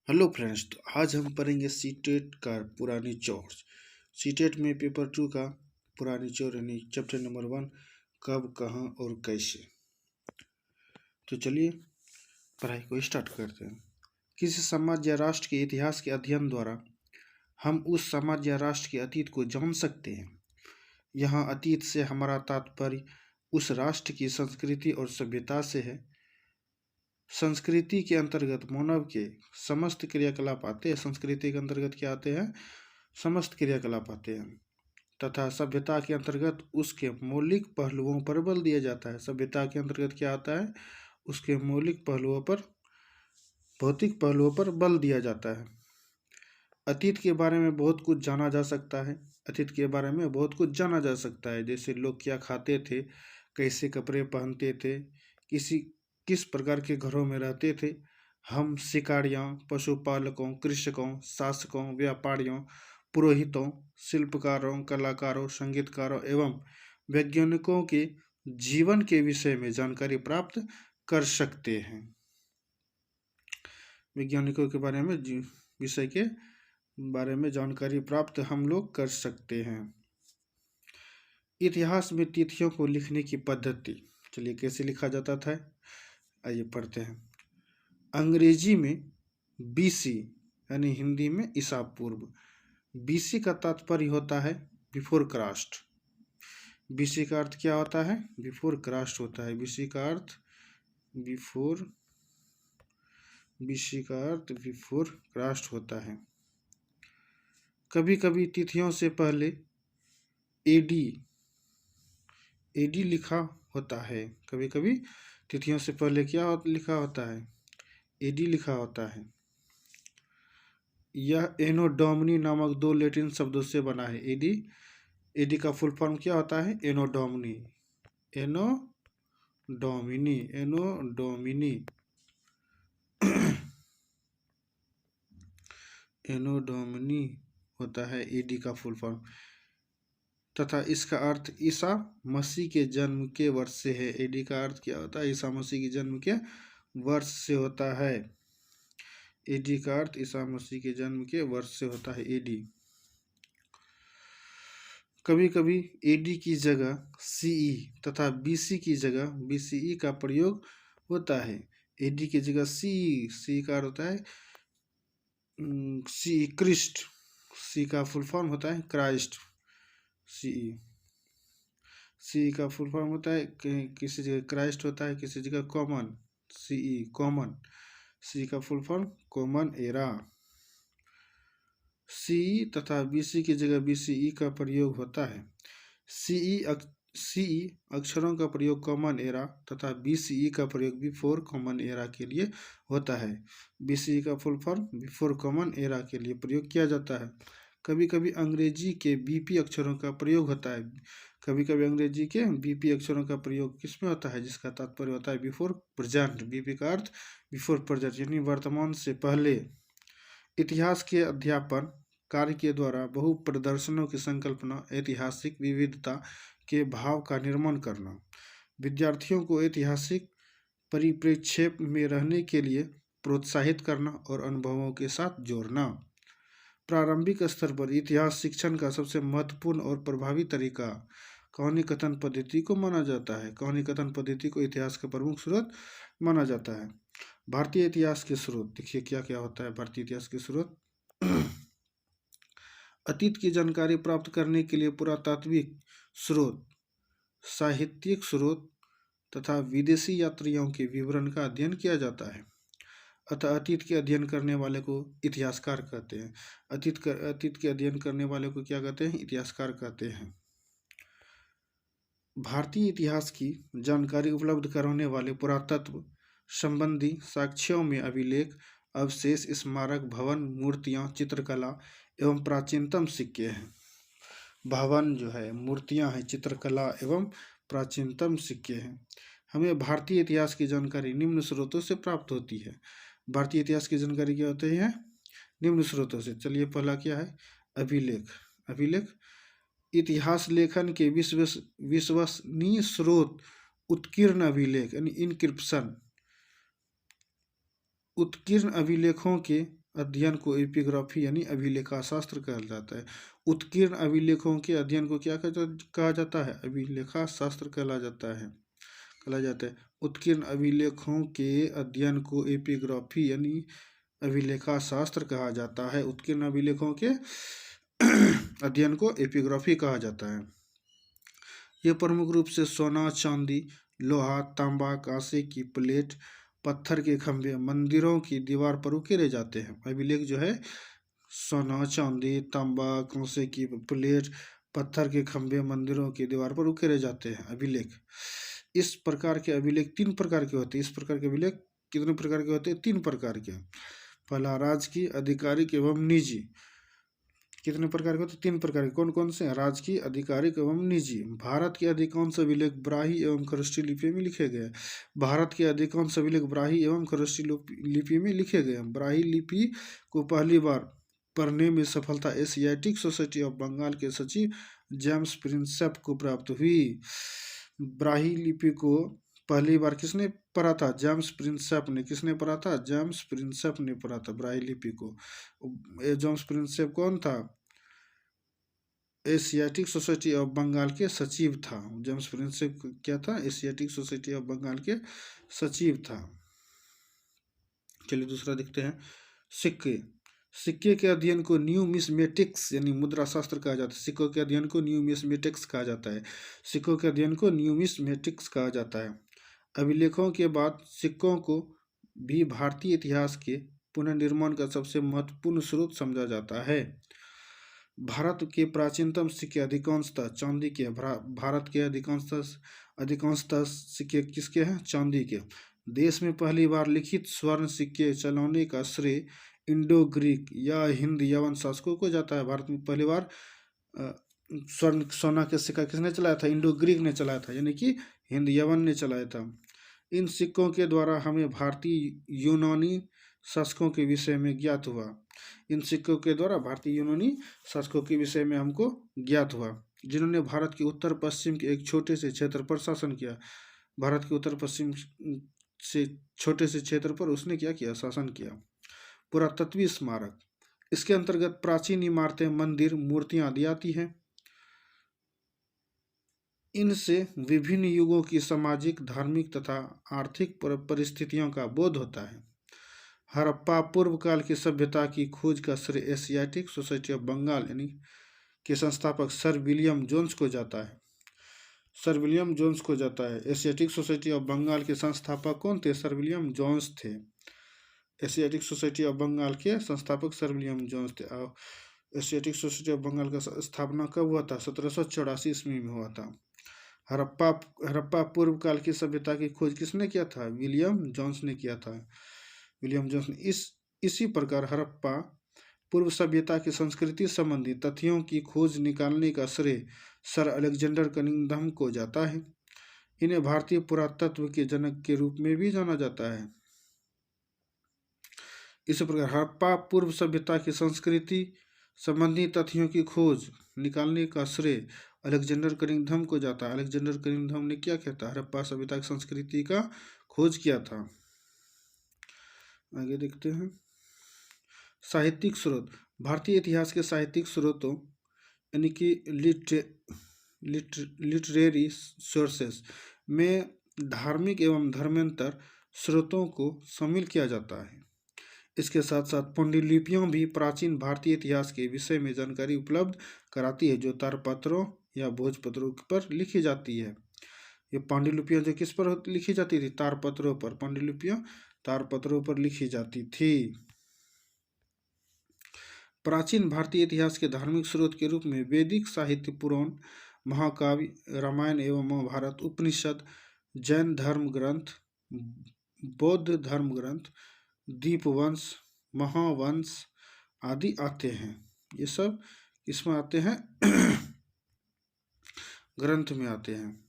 Hello friends, तो आज हम पढ़ेंगे सीटेट का पुरानी चौर। सीटेट में पेपर 2 का पुरानी चौर यानी चैप्टर नंबर 1 कब, कहाँ और कैसे। तो चलिए पढ़ाई को स्टार्ट करते हैं। किसी समाज या राष्ट्र के इतिहास के अध्ययन द्वारा हम उस समाज या राष्ट्र के अतीत को जान सकते हैं। यहाँ अतीत से हमारा तात्पर्य उस राष्ट्र की संस्कृति और सभ्यता से है। संस्कृति के अंतर्गत मानव के समस्त क्रियाकलाप आते हैं। संस्कृति के अंतर्गत क्या आते हैं? समस्त क्रियाकलाप आते हैं। तथा सभ्यता के अंतर्गत उसके मौलिक पहलुओं पर बल दिया जाता है। सभ्यता के अंतर्गत क्या आता है? उसके मौलिक पहलुओं पर, भौतिक पहलुओं पर बल दिया जाता है। अतीत के बारे में बहुत कुछ जाना जा सकता है। अतीत के बारे में बहुत कुछ जाना जा सकता है, जैसे लोग क्या खाते थे, कैसे कपड़े पहनते थे, किस प्रकार के घरों में रहते थे। हम शिकारियों, पशुपालकों, कृषकों, शासकों, व्यापारियों, पुरोहितों, शिल्पकारों, कलाकारों, संगीतकारों एवं वैज्ञानिकों के जीवन के विषय में जानकारी प्राप्त कर सकते हैं। वैज्ञानिकों के बारे में विषय के बारे में जानकारी प्राप्त हम लोग कर सकते हैं। इतिहास में तिथियों को लिखने की पद्धति, चलिए कैसे लिखा जाता था, आइए पढ़ते हैं। अंग्रेजी में बीसी यानी हिंदी में ईसा पूर्व। बीसी का तात्पर्य होता है बिफोर क्रास्ट। बीसी का अर्थ क्या होता है? बिफोर क्रास्ट होता है। बीसी का अर्थ बिफोर क्रास्ट होता है। कभी कभी तिथियों से पहले एडी लिखा होता है। कभी कभी तिथियों से पहले क्या लिखा होता है? एडी लिखा होता है। यह एनो डोमिनी नामक दो लैटिन शब्दों से बना है। एडी का फुल फॉर्म क्या होता है? एनो डोमिनी होता है एडी का फुल फॉर्म, तथा इसका अर्थ ईसा मसीह के जन्म के वर्ष से है। एडी का अर्थ क्या होता है? ईसा मसीह के जन्म के वर्ष से होता है। एडी का अर्थ ईसा मसीह के जन्म के वर्ष से होता है एडी। कभी कभी एडी की जगह सीई तथा बीसी की जगह बीसीई का प्रयोग होता है। एडी की जगह सी का अर्थ होता है सी क्रिस्ट। सी का फुल फॉर्म होता है क्राइस्ट। सी का फुल फॉर्म होता है, किसी जगह क्राइस्ट होता है, किसी जगह कॉमन। कॉमन। सी का फुल फॉर्म कॉमन एरा। सी तथा बीसी की जगह बीसीई का प्रयोग होता है। सीई अक्षरों का प्रयोग कॉमन एरा तथा बीसीई का प्रयोग बिफोर कॉमन एरा के लिए होता है। बीसीई का full form before common era के लिए प्रयोग किया जाता है। कभी कभी अंग्रेजी के बीपी अक्षरों का प्रयोग होता है। कभी कभी अंग्रेजी के बीपी अक्षरों का प्रयोग किसमें होता है? जिसका तात्पर्य होता है बिफोर प्रेजेंट। बीपी का अर्थ बिफोर प्रेजेंट यानी वर्तमान से पहले। इतिहास के अध्यापन कार्य के द्वारा बहु प्रदर्शनों की संकल्पना, ऐतिहासिक विविधता के भाव का निर्माण करना, विद्यार्थियों को ऐतिहासिक परिप्रेक्ष्य में रहने के लिए प्रोत्साहित करना और अनुभवों के साथ जोड़ना। प्रारंभिक स्तर पर इतिहास शिक्षण का सबसे महत्वपूर्ण और प्रभावी तरीका कहानी कथन पद्धति को माना जाता है। कहानी कथन पद्धति को इतिहास का प्रमुख स्रोत माना जाता है। भारतीय इतिहास के स्रोत देखिए क्या क्या होता है। भारतीय इतिहास के स्रोत अतीत की जानकारी प्राप्त करने के लिए पुरातात्विक स्रोत, साहित्यिक स्रोत तथा विदेशी यात्रियों के विवरण का अध्ययन किया जाता है। अतः अतीत के अध्ययन करने वाले को इतिहासकार कहते हैं। अतीत के अध्ययन करने वाले को क्या कहते हैं? इतिहासकार कहते हैं। भारतीय इतिहास की जानकारी उपलब्ध कराने वाले पुरातत्व संबंधी साक्ष्यों में अभिलेख, अवशेष, स्मारक, भवन, मूर्तियां, चित्रकला एवं प्राचीनतम सिक्के हैं। भवन जो है, मूर्तियां हैं, चित्रकला एवं प्राचीनतम सिक्के हैं। हमें भारतीय इतिहास की जानकारी निम्न स्रोतों से प्राप्त होती है। भारतीय इतिहास की जानकारी क्या होती है? निम्न स्रोतों से। चलिए पहला क्या है? अभिलेख इतिहास लेखन के विश्वसनीय स्रोत उत्कीर्ण अभिलेख यानी इनक्रिप्शन। उत्कीर्ण अभिलेखों के अध्ययन को एपिग्राफी यानी अभिलेखा शास्त्र कहा जाता है। उत्कीर्ण अभिलेखों के अध्ययन को क्या कहा जाता है? अभिलेखा शास्त्र कहला जाता है। उत्कीर्ण अभिलेखों के अध्ययन को एपिग्राफी यानी अभिलेखा शास्त्र कहा जाता है। उत्कीर्ण अभिलेखों के अध्ययन को एपिग्राफी कहा जाता है। ये प्रमुख रूप से सोना, चांदी, लोहा, तांबा, कांसे की प्लेट, पत्थर के खंभे, मंदिरों की दीवार पर उकेरे जाते हैं। अभिलेख जो है सोना, चांदी, तांबा, कांसे की प्लेट, पत्थर के खंभे, मंदिरों की दीवार पर उकेरे जाते हैं अभिलेख। इस प्रकार के अभिलेख 3 प्रकार के होते हैं। इस प्रकार के अभिलेख कितने प्रकार के होते हैं? 3 प्रकार के। पहला राजकीय, आधिकारिक एवं निजी। कितने प्रकार के होते हैं? 3 प्रकार के। कौन कौन से हैं? राजकीय, आधिकारिक एवं निजी। भारत के अधिकांश अभिलेख ब्राही एवं खरोष्ठी लिपि में लिखे गए। भारत के अधिकांश अभिलेख ब्राही एवं खरोष्ठी लिपि में लिखे गए। ब्राही लिपि को पहली बार पढ़ने में सफलता एशियाटिक सोसाइटी ऑफ बंगाल के सचिव जेम्स प्रिंसेप को प्राप्त हुई। ब्राही लिपि को पहली बार किसने पढ़ा था? जेम्स प्रिंसेप ने। किसने पढ़ा था? जेम्स प्रिंसेप ने पढ़ा था ब्राही लिपि को। जेम्स प्रिंसेप कौन था? एशियाटिक सोसाइटी ऑफ बंगाल के सचिव था। जेम्स प्रिंसेप क्या था? एशियाटिक सोसाइटी ऑफ बंगाल के सचिव था। चलिए दूसरा देखते हैं। सिक्के। सिक्के के अध्ययन को न्यूमिस्मेटिक्स यानी मुद्रा शास्त्र कहा जाता है। सिक्कों के अध्ययन को न्यूमिस्मेटिक्स कहा जाता है। सिक्कों के अध्ययन को न्यूमिस्मेटिक्स कहा जाता है। अभिलेखों के बाद सिक्कों को भी भारतीय इतिहास के पुनर्निर्माण का सबसे महत्वपूर्ण स्रोत समझा जाता है। भारत के प्राचीनतम सिक्के अधिकांशतः चांदी के। भारत के अधिकांशतः सिक्के किसके हैं? चांदी के। देश में पहली बार लिखित स्वर्ण सिक्के चलाने का श्रेय इंडो ग्रीक या हिंद यवन शासकों को जाता है। भारत में पहली बार स्वर्ण सोना के सिक्का किसने चलाया था? इंडो ग्रीक ने चलाया था, यानी कि हिंद यवन ने चलाया था। इन सिक्कों के द्वारा हमें भारतीय यूनानी शासकों के विषय में ज्ञात हुआ। इन सिक्कों के द्वारा भारतीय यूनानी शासकों के विषय में हमको ज्ञात हुआ, जिन्होंने भारत के उत्तर पश्चिम के एक छोटे से क्षेत्र पर शासन किया। भारत के उत्तर पश्चिम से छोटे से क्षेत्र पर उसने क्या किया? शासन किया। पुरातत्वीय स्मारक। इसके अंतर्गत प्राचीन इमारतें, मंदिर, मूर्तियां आदि आती हैं। इनसे विभिन्न युगों की सामाजिक, धार्मिक तथा आर्थिक परिस्थितियों का बोध होता है। हड़प्पा पूर्व काल की सभ्यता की खोज का श्रेय एशियाटिक सोसाइटी ऑफ बंगाल यानी के संस्थापक सर विलियम जोन्स को जाता है। सर विलियम जोन्स को जाता है। एशियाटिक सोसाइटी ऑफ बंगाल के संस्थापक कौन थे? सर विलियम जोन्स थे। एशियाटिक सोसाइटी ऑफ बंगाल के संस्थापक सर विलियम जोन्स थे। एशियाटिक सोसाइटी ऑफ बंगाल का स्थापना कब हुआ था? 1784 ईस्वी में हुआ था। हड़प्पा पूर्व काल की सभ्यता की खोज किसने किया था? विलियम जोन्स ने किया था। विलियम जोन्स ने इसी प्रकार हड़प्पा पूर्व सभ्यता की संस्कृति संबंधी तथ्यों की खोज निकालने का श्रेय सर अलेक्जेंडर कनिंघम को जाता है। इन्हें भारतीय पुरातत्व के जनक के रूप में भी जाना जाता है। इसी प्रकार हड़प्पा पूर्व सभ्यता की संस्कृति संबंधी तथ्यों की खोज निकालने का श्रेय अलेक्जेंडर कनिंघम को जाता है। अलेक्जेंडर कनिंघम ने क्या किया था? हड़प्पा सभ्यता की संस्कृति का खोज किया था। आगे देखते हैं। साहित्यिक स्रोत। भारतीय इतिहास के साहित्यिक स्रोतों यानी कि लिटरेरी सोर्सेस में धार्मिक एवं धर्मांतर स्रोतों को शामिल किया जाता है। इसके साथ साथ पांडुलिपियां भी प्राचीन भारतीय इतिहास के विषय में जानकारी उपलब्ध कराती है, जो तारपत्रों या भोजपत्रों पर लिखी जाती है। ये पांडुलिपियां जो किस पर लिखी जाती थी? तारपत्रों पर। पांडुलिपियां तारपत्रों पर लिखी जाती थी। प्राचीन भारतीय इतिहास के धार्मिक स्रोत के रूप में वैदिक साहित्य, पुराण, महाकाव्य, रामायण एवं महाभारत, उपनिषद, जैन धर्म ग्रंथ, बौद्ध धर्म ग्रंथ, दीपवंश, महावंश आदि आते हैं। ये सब इसमें आते हैं ग्रंथ में आते हैं।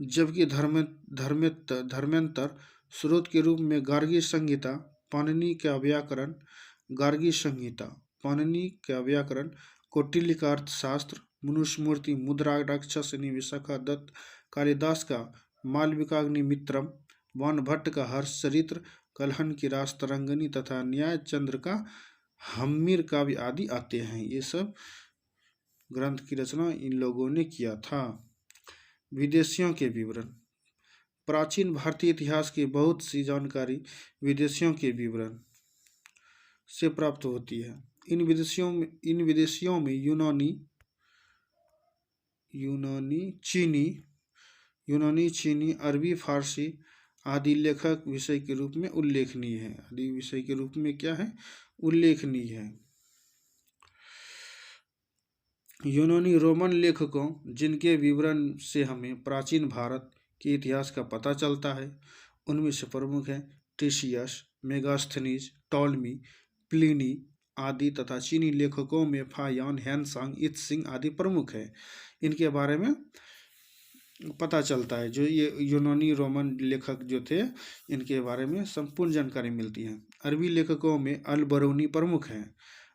जबकि धर्मांतर स्रोत के रूप में गार्गी संहिता, पाणिनि का व्याकरण, गार्गी संहिता, पाणिनि का व्याकरण, कौटिल्य का अर्थशास्त्र, मनुस्मृति, मुद्रा राक्षस विशाखा दत्त, कालिदास का मालविकाग्निमित्रम, वान भट्ट का हर्ष चरित्र, कलहन की रास्तरंगिणी तथा न्याय चंद्र का हम्मीर काव्य आदि आते हैं। ये सब ग्रंथ की रचना इन लोगों ने किया था। विदेशियों के विवरण। प्राचीन भारतीय इतिहास की बहुत सी जानकारी विदेशियों के विवरण से प्राप्त होती है। इन विदेशियों में यूनानी, चीनी, अरबी, फारसी आदि लेखक विषय के रूप में उल्लेखनीय है। आदि विषय के रूप में क्या है? उल्लेखनीय है। यूनानी रोमन लेखकों जिनके विवरण से हमें प्राचीन भारत के इतिहास का पता चलता है, उनमें से प्रमुख हैं टेशियस, मेगास्थनीज, टॉलमी, प्लिनी आदि तथा चीनी लेखकों में फायान, हैनसांग, इत्सिंग आदि प्रमुख हैं। इनके बारे में पता चलता है। जो ये यूनानी रोमन लेखक जो थे, इनके बारे में संपूर्ण जानकारी मिलती है। अरबी लेखकों में अल बरूनी प्रमुख हैं।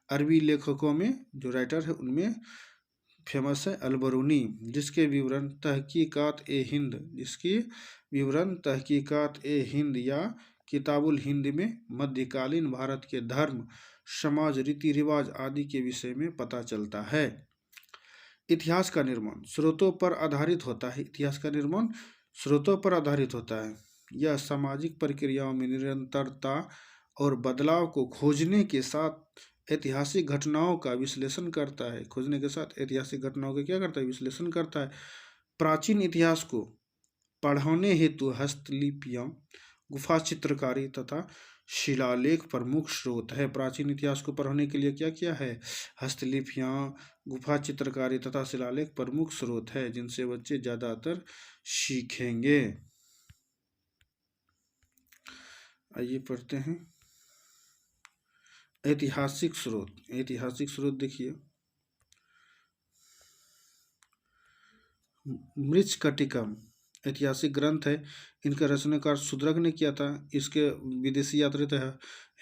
अरबी लेखकों में जो राइटर है उनमें फेमस है अल बरूनी, जिसके विवरण तहकीकात ए हिंद या किताबुल हिंद में मध्यकालीन भारत के धर्म, समाज, रीति रिवाज आदि के विषय में पता चलता है। इतिहास का निर्माण स्रोतों पर आधारित होता है। इतिहास का निर्माण स्रोतों पर आधारित होता है। यह सामाजिक प्रक्रियाओं में निरंतरता और बदलाव को खोजने के साथ ऐतिहासिक घटनाओं का विश्लेषण करता है। क्या करता है? विश्लेषण करता है। प्राचीन इतिहास को पढ़ाने हेतु हस्तलिपियां, गुफा चित्रकारी तथा शिलालेख प्रमुख स्रोत है। प्राचीन इतिहास को पढ़ने के लिए क्या किया है? हस्तलिपियां, गुफा चित्रकारी तथा शिलालेख प्रमुख स्रोत है, जिनसे बच्चे ज्यादातर सीखेंगे। आइए पढ़ते हैं ऐतिहासिक स्रोत देखिए, मृच्छकटिकम ऐतिहासिक ग्रंथ है। इनका रचनाकार शूद्रक ने किया था। इसके विदेशी यात्री थे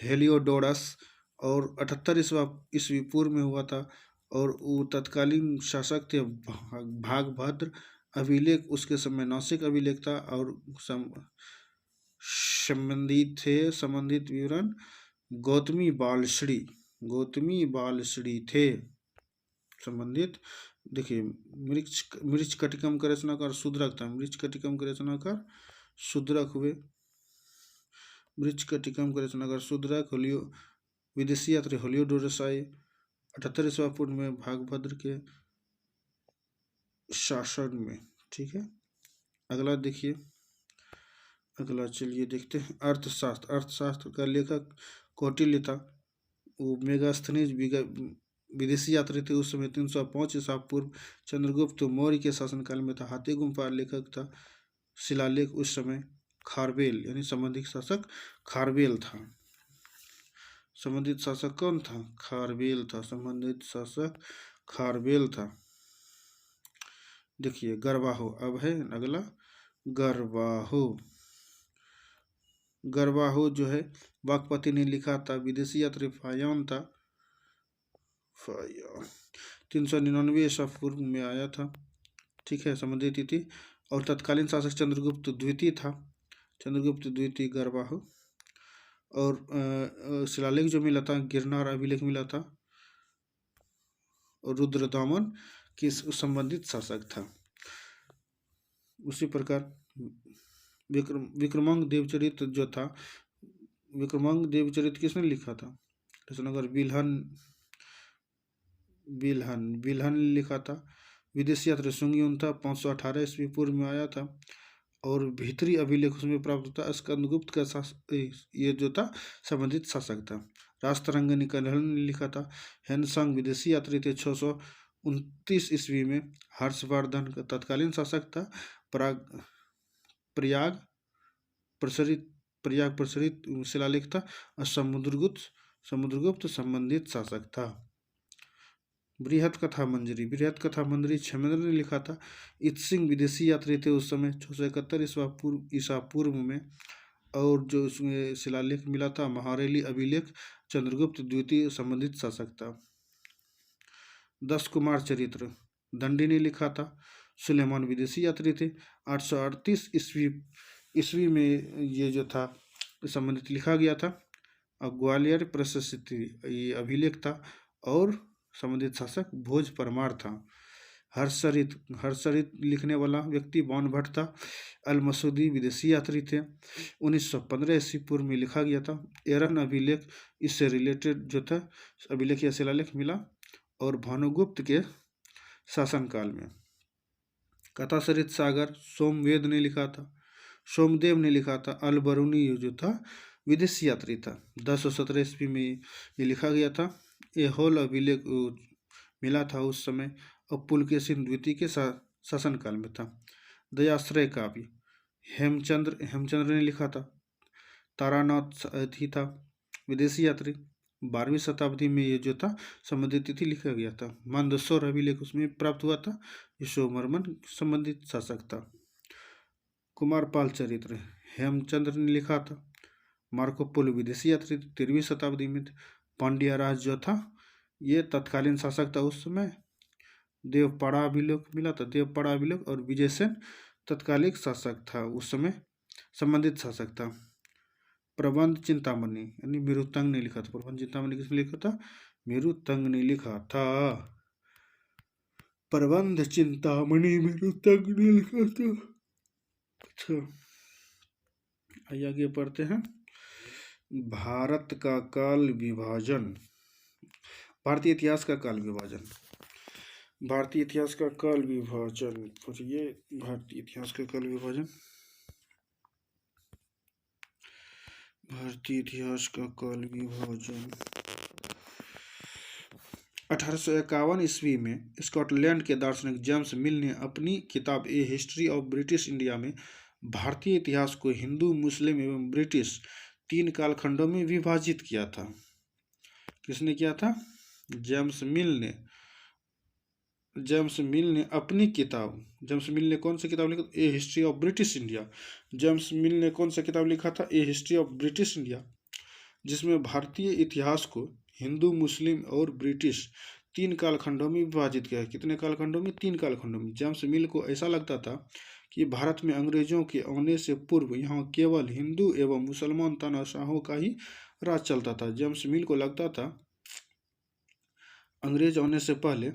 हेलियोडोरस और 78 ईस्वी पूर्व में हुआ था। और वो तत्कालीन शासक थे भागभद्र। अभिलेख उसके समय नासिक अभिलेख था। और संबंधित विवरण गौतमी बालश्री थे संबंधित। देखिए, मृच्छकटिकम का रचनाकार शूद्रक था। मृच्छकटिकम के रचनाकार शूद्रक विदेशी यात्री हेलियोडोरस आए 78 ईस्वी पूर्व में भागभद्र के शासन में। ठीक है, अगला देखिए। चलिए देखते हैं अर्थशास्त्र का लेखक कौटिल्य था। वो मेगास्थनीज विदेशी यात्री थे। उस समय 305 ईसा पूर्व चंद्रगुप्त मौर्य के शासनकाल में था। हाथी गुम्फा लेखक था। शिलालेख उस समय खारवेल यानी संबंधित शासक खारवेल था। संबंधित शासक कौन था? संबंधित शासक खारवेल था। देखिए गरवाहो, अब है अगला गरवाहो जो है वाकपति ने लिखा था। विदेशी यात्री फायान था। 399 ईसा पूर्व में आया था। ठीक है, संबंधित तिथि। और तत्कालीन शासक चंद्रगुप्त द्वितीय था। गरवाहो। और शिलालेख जो मिला था, गिरनार अभिलेख मिला था। और रुद्रदामन किस संबंधित शासक था। उसी प्रकार विक्रमांक देवचरित जो था, विक्रमांक देवचरित किसने लिखा था? रचनाकार बिल्हन लिखा था। विदेशी यात्री सुंगयुन था। 518 ईस्वी पूर्व में आया था। और भीतरी अभिलेख उसमें प्राप्त होता। स्कंदगुप्त का ये जो था संबंधित शासक था। रास्तरंगिणी कलहन ने लिखा था। हैनसांग विदेशी यात्री थे। 629 ईस्वी में हर्षवर्धन का तत्कालीन शासक था। प्रयाग प्रसरित शिलालेख था। और समुद्रगुप्त संबंधित शासक था। बृहत कथा मंजरी क्षेमेंद्र ने लिखा था। इत्सिंग विदेशी यात्री थे उस समय 671 ईसा पूर्व में। और जो उसमें शिलालेख मिला था महारेली अभिलेख चंद्रगुप्त द्वितीय संबंधित शासक था। 10 कुमार चरित्र दंडी ने लिखा था। सुलेमान विदेशी यात्री थे। 838 ईस्वी में ये जो था संबंधित लिखा गया था। और ग्वालियर प्रशस्ति ये अभिलेख था, और संबंधित शासक भोज परमार था। हर्षरित लिखने वाला व्यक्ति बाण भट्ट था। अल मसूदी विदेशी यात्री थे। 1915 ईस्वी पूर्व में लिखा गया था। एरन अभिलेख इससे रिलेटेड जो था अभिलेख या शिलालेख मिला, और भानुगुप्त के शासनकाल में। कथासरित सागर सोमवेद ने लिखा था, सोमदेव ने लिखा था। अल बरूनी जो था विदेशी यात्री था। 1017 ईस्वी में ये लिखा गया था। ये होल अभिलेख मिला था उस समय, और पुलकेशिन द्वितीय के शासनकाल में था। दयाश्रय काव्य हेमचंद्र ने लिखा था। तारानाथ सारथी था विदेशी यात्री। 12वीं शताब्दी में ये जो था संबंधित तिथि लिखा गया था। मंदसौर अभिलेख उसमें प्राप्त हुआ था। यशोवर्मन संबंधित शासक था। कुमारपाल चरित्र हेमचंद्र ने लिखा था। मार्को पोलो विदेशी यात्री 13वीं शताब्दी में थे। पांड्या राज जो था ये तत्कालीन शासक था उस समय। देवपाड़ा अभिलेख मिला था, देवपाड़ा अभिलेख, और विजयसेन तत्कालिक शासक था उस समय, संबंधित शासक था। प्रबंध चिंतामणि यानी मेरुतंग ने लिखा था। प्रबंध चिंतामणि किसने लिखा था? मेरुतंग ने लिखा था। प्रबंध चिंतामणि मेरुतंग ने लिखा था। अच्छा, आइए आगे पढ़ते हैं। भारत का काल विभाजन, भारतीय इतिहास का काल विभाजन, भारतीय इतिहास का काल विभाजन। पढ़िए भारतीय इतिहास का काल विभाजन। भारतीय इतिहास का काल विभाजन 1851 ईस्वी में स्कॉटलैंड के दार्शनिक जेम्स मिल ने अपनी किताब ए हिस्ट्री ऑफ ब्रिटिश इंडिया में भारतीय इतिहास को हिंदू, मुस्लिम एवं ब्रिटिश 3 कालखंडों में विभाजित किया था। किसने किया था? जेम्स मिल ने अपनी किताब, जेम्स मिल ने कौन सी किताब लिखा? A history of British India. James Mill ने कौन सा किताब लिखा था? A history of British India, जिसमें भारतीय इतिहास को हिंदू, मुस्लिम और ब्रिटिश 3 कालखंडों में विभाजित किया। कितने कालखंडों में? 3 कालखंडों में। जेम्स मिल को ऐसा लगता था कि भारत में अंग्रेजों के आने से पूर्व यहाँ केवल हिंदू एवं मुसलमान तानाशाहों का ही राज चलता था। जेम्स मिल को लगता था अंग्रेज आने से पहले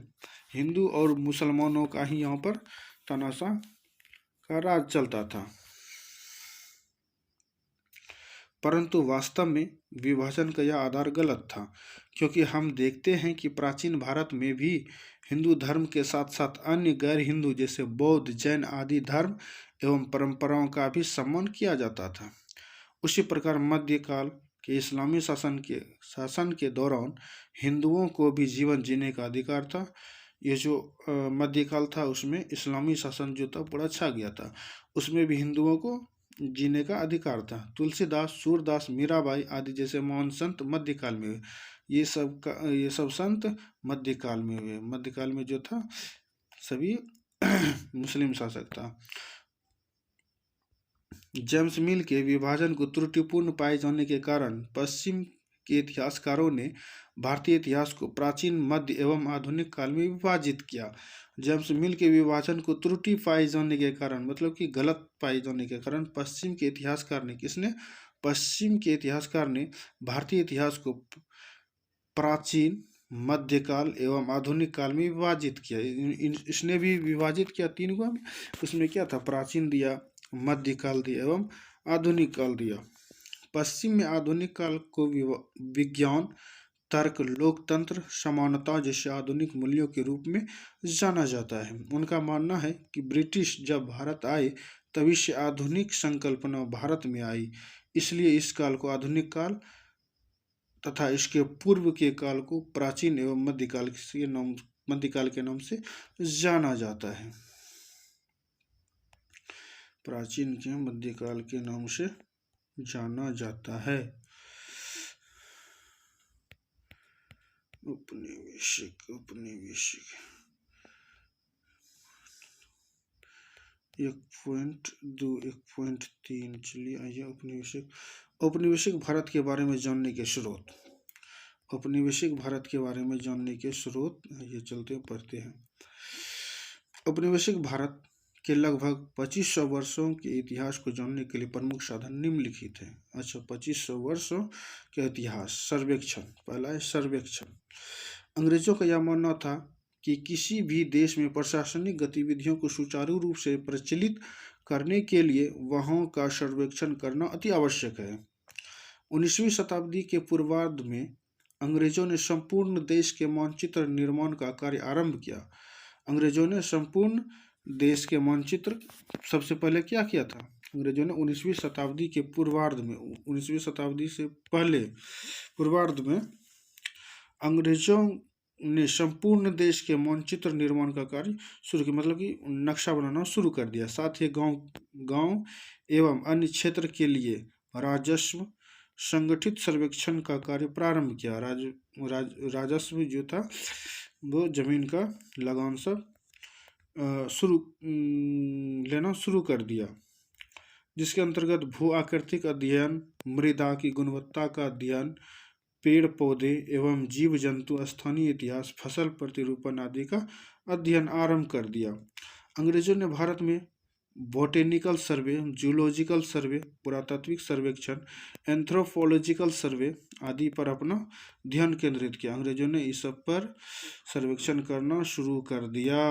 हिंदू और मुसलमानों का ही यहाँ पर तानाशाह का राज चलता था। परंतु वास्तव में विभाजन का यह आधार गलत था, क्योंकि हम देखते हैं कि प्राचीन भारत में भी हिंदू धर्म के साथ साथ अन्य गैर हिंदू जैसे बौद्ध, जैन आदि धर्म एवं परंपराओं का भी सम्मान किया जाता था। उसी प्रकार मध्यकाल के इस्लामी शासन के दौरान हिंदुओं को भी जीवन जीने का अधिकार था। ये जो मध्यकाल था उसमें इस्लामी शासन जो था बड़ा छा गया था, उसमें भी हिंदुओं को जीने का अधिकार था। तुलसीदास, सूरदास, मीराबाई आदि जैसे महान संत मध्यकाल में हुए। ये सब संत मध्यकाल में हुए। मध्यकाल में जो था सभी मुस्लिम शासक था। जेम्स मिल के विभाजन को त्रुटिपूर्ण पाए जाने के कारण पश्चिम के इतिहासकारों ने भारतीय इतिहास को प्राचीन, मध्य एवं आधुनिक काल में विभाजित किया। जेम्स मिल के विभाजन को त्रुटि पाए जाने के कारण, मतलब कि गलत पाए जाने के कारण पश्चिम के इतिहासकार ने भारतीय इतिहास को प्राचीन, मध्यकाल एवं आधुनिक काल में विभाजित किया। इसने भी विभाजित किया 3 को में। उसमें क्या था? प्राचीन दिया, मध्यकाल दिया एवं आधुनिक काल दिया। पश्चिम में आधुनिक काल को विज्ञान, तर्क, लोकतंत्र, समानता जैसे आधुनिक मूल्यों के रूप में जाना जाता है। उनका मानना है कि ब्रिटिश जब भारत आए तभी से आधुनिक संकल्पना भारत में आई, इसलिए इस काल को आधुनिक काल तथा इसके पूर्व के काल को प्राचीन एवं मध्यकाल के नाम से जाना जाता है। प्राचीन के मध्यकाल के नाम से जाना जाता है। उपनिवेशिक 1.2 1.3। चलिए आइए औपनिवेशिक भारत के बारे में जानने के स्रोत। औपनिवेशिक भारत के बारे में जानने के स्रोत, ये चलते पढ़ते हैं। औपनिवेशिक भारत के लगभग 2500 वर्षों के इतिहास को जानने के लिए प्रमुख साधन निम्नलिखित हैं। अच्छा, 2500 वर्षों के इतिहास सर्वेक्षण। पहला है सर्वेक्षण। अंग्रेजों का यह मानना था कि किसी भी देश में प्रशासनिक गतिविधियों को सुचारू रूप से प्रचलित करने के लिए वहाँ का सर्वेक्षण करना अति आवश्यक है। 19वीं शताब्दी के पूर्वार्ध में अंग्रेजों ने संपूर्ण देश के मानचित्र निर्माण का कार्य आरंभ किया। अंग्रेजों ने संपूर्ण देश के मानचित्र सबसे पहले क्या किया था? अंग्रेजों ने 19वीं शताब्दी के पूर्वार्ध में, 19वीं शताब्दी से पहले पूर्वार्ध में अंग्रेजों ने संपूर्ण देश के मानचित्र निर्माण का कार्य शुरू किया, मतलब कि नक्शा बनाना शुरू कर दिया। साथ ही गांव एवं अन्य क्षेत्र के लिए राजस्व संगठित सर्वेक्षण का कार्य प्रारंभ किया। राजस्व जो था वो जमीन का लगान सब लेना शुरू कर दिया, जिसके अंतर्गत भू आकृतिक अध्ययन, मृदा की गुणवत्ता का अध्ययन, पेड़ पौधे एवं जीव जंतु, स्थानीय इतिहास, फसल प्रतिरूपण आदि का अध्ययन आरंभ कर दिया। अंग्रेजों ने भारत में बॉटेनिकल सर्वे, जूलॉजिकल सर्वे, पुरातात्विक सर्वेक्षण, एंथ्रोपोलॉजिकल सर्वे आदि पर अपना ध्यान केंद्रित किया। अंग्रेजों ने इस सब पर सर्वेक्षण करना शुरू कर दिया।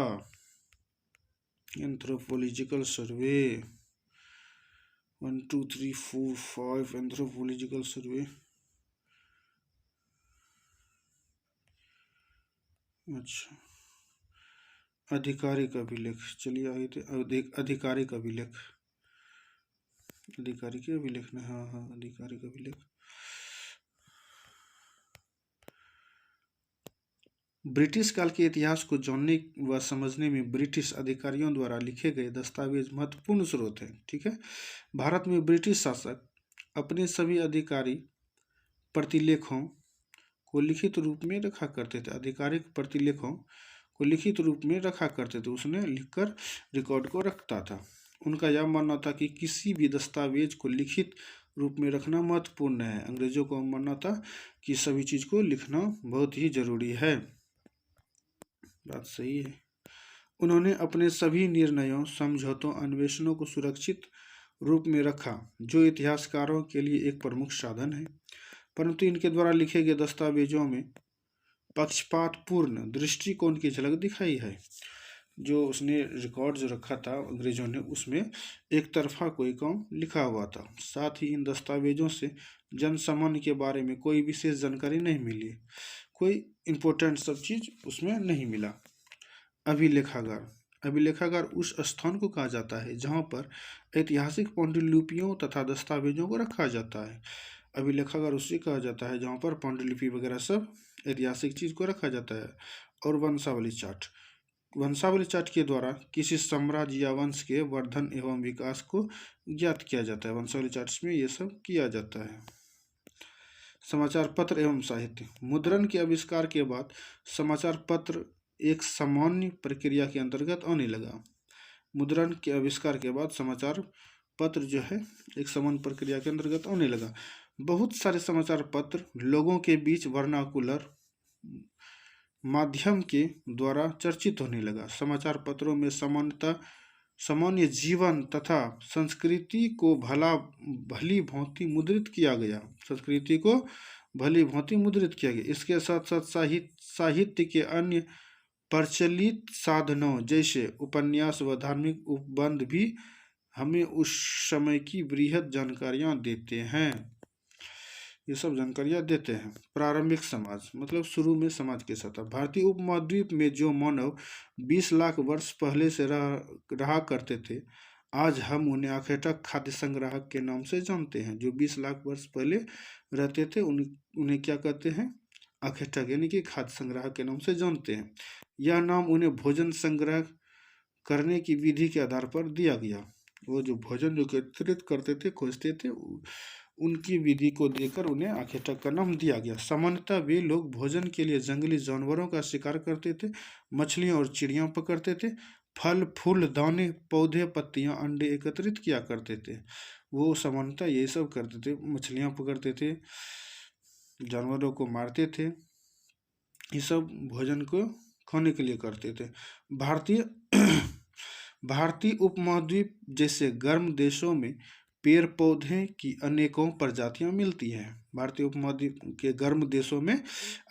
एंथ्रोपोलॉजिकल सर्वे 1 2 3 4 5 एंथ्रोपोलॉजिकल सर्वे। अच्छा, अधिकारी का अभिलेख। चलिए आगे थे अधिकारी का अभिलेख। अधिकारी के अभिलेख ने, हाँ हाँ, अधिकारी का अभिलेख। ब्रिटिश काल के इतिहास को जानने व समझने में ब्रिटिश अधिकारियों द्वारा लिखे गए दस्तावेज महत्वपूर्ण स्रोत हैं। ठीक है, भारत में ब्रिटिश शासक अपने सभी अधिकारी प्रतिलेखों को लिखित रूप में रखा करते थे। आधिकारिक प्रतिलेखों को लिखित रूप में रखा करते थे, उसने लिखकर रिकॉर्ड को रखता था। उनका यह मानना था कि किसी भी दस्तावेज को लिखित रूप में रखना महत्वपूर्ण है। अंग्रेजों को मानना था कि सभी चीज को लिखना बहुत ही जरूरी है। बात सही है। उन्होंने अपने सभी निर्णयों, समझौतों, अन्वेषणों को सुरक्षित रूप में रखा, जो इतिहासकारों के लिए एक प्रमुख साधन है। परंतु इनके द्वारा लिखे गए दस्तावेजों में पक्षपातपूर्ण दृष्टिकोण की झलक दिखाई है। जो उसने रिकॉर्ड जो रखा था अंग्रेजों ने, उसमें एक तरफा कोई काम लिखा हुआ था। साथ ही इन दस्तावेजों से जन सामान्य के बारे में कोई विशेष जानकारी नहीं मिली, कोई इम्पोर्टेंट सब चीज उसमें नहीं मिला। अभिलेखागार। अभिलेखागार उस स्थान को कहा जाता है जहाँ पर ऐतिहासिक पांडुलिपियों तथा दस्तावेजों को रखा जाता है। अभिलेखागार उसे कहा जाता है जहाँ पर पांडुलिपि वगैरह सब ऐतिहासिक चीज को रखा जाता है। और वंशावली चार्ट। वंशावली चार्ट के द्वारा किसी साम्राज्य या वंश के वर्धन एवं विकास को ज्ञात किया जाता है। वंशावली चार्ट में ये सब किया जाता है। समाचार पत्र एवं साहित्य। मुद्रण के आविष्कार के बाद समाचार पत्र एक सामान्य प्रक्रिया के अंतर्गत आने लगा। मुद्रण के आविष्कार के बाद समाचार पत्र जो है एक सामान्य प्रक्रिया के अंतर्गत आने लगा। बहुत सारे समाचार पत्र लोगों के बीच वर्नाकुलर माध्यम के द्वारा चर्चित होने लगा। समाचार पत्रों में सामान्यतः सामान्य जीवन तथा संस्कृति को भली भांति मुद्रित किया गया। संस्कृति को भली भांति मुद्रित किया गया। इसके साथ साथ साहित्य के अन्य प्रचलित साधनों जैसे उपन्यास व धार्मिक उपबंध भी हमें उस समय की वृहद जानकारियां देते हैं। ये सब जानकारियां देते हैं। प्रारंभिक समाज, मतलब शुरू में समाज कैसा था। भारतीय उपमहाद्वीप में जो मानव 20 लाख वर्ष पहले से रहा करते थे, आज हम उन्हें आखेटक खाद्य संग्राहक के नाम से जानते हैं। जो 20 लाख वर्ष पहले रहते थे उन्हें क्या कहते हैं? आखेटक, यानी कि खाद्य संग्राहक के नाम से जानते हैं। यह नाम उन्हें भोजन संग्रह करने की विधि के आधार पर दिया गया। वो जो भोजन जो एकत्रित करते थे, खोजते थे, उनकी विधि को देकर उन्हें आखेटक का नाम दिया गया। सामान्यतः वे लोग भोजन के लिए जंगली जानवरों का शिकार करते थे, मछलियां और चिड़ियां पकड़ते थे, फल फूल दाने पौधे पत्तियां अंडे एकत्रित किया करते थे। वो सामान्यतः ये सब करते थे, मछलियां पकड़ते थे, जानवरों को मारते थे, ये सब भोजन को खाने के लिए करते थे। भारतीय उपमहाद्वीप जैसे गर्म देशों में पेड़ पौधे की अनेकों प्रजातियां मिलती हैं। भारतीय उपमहाद्वीप के गर्म देशों में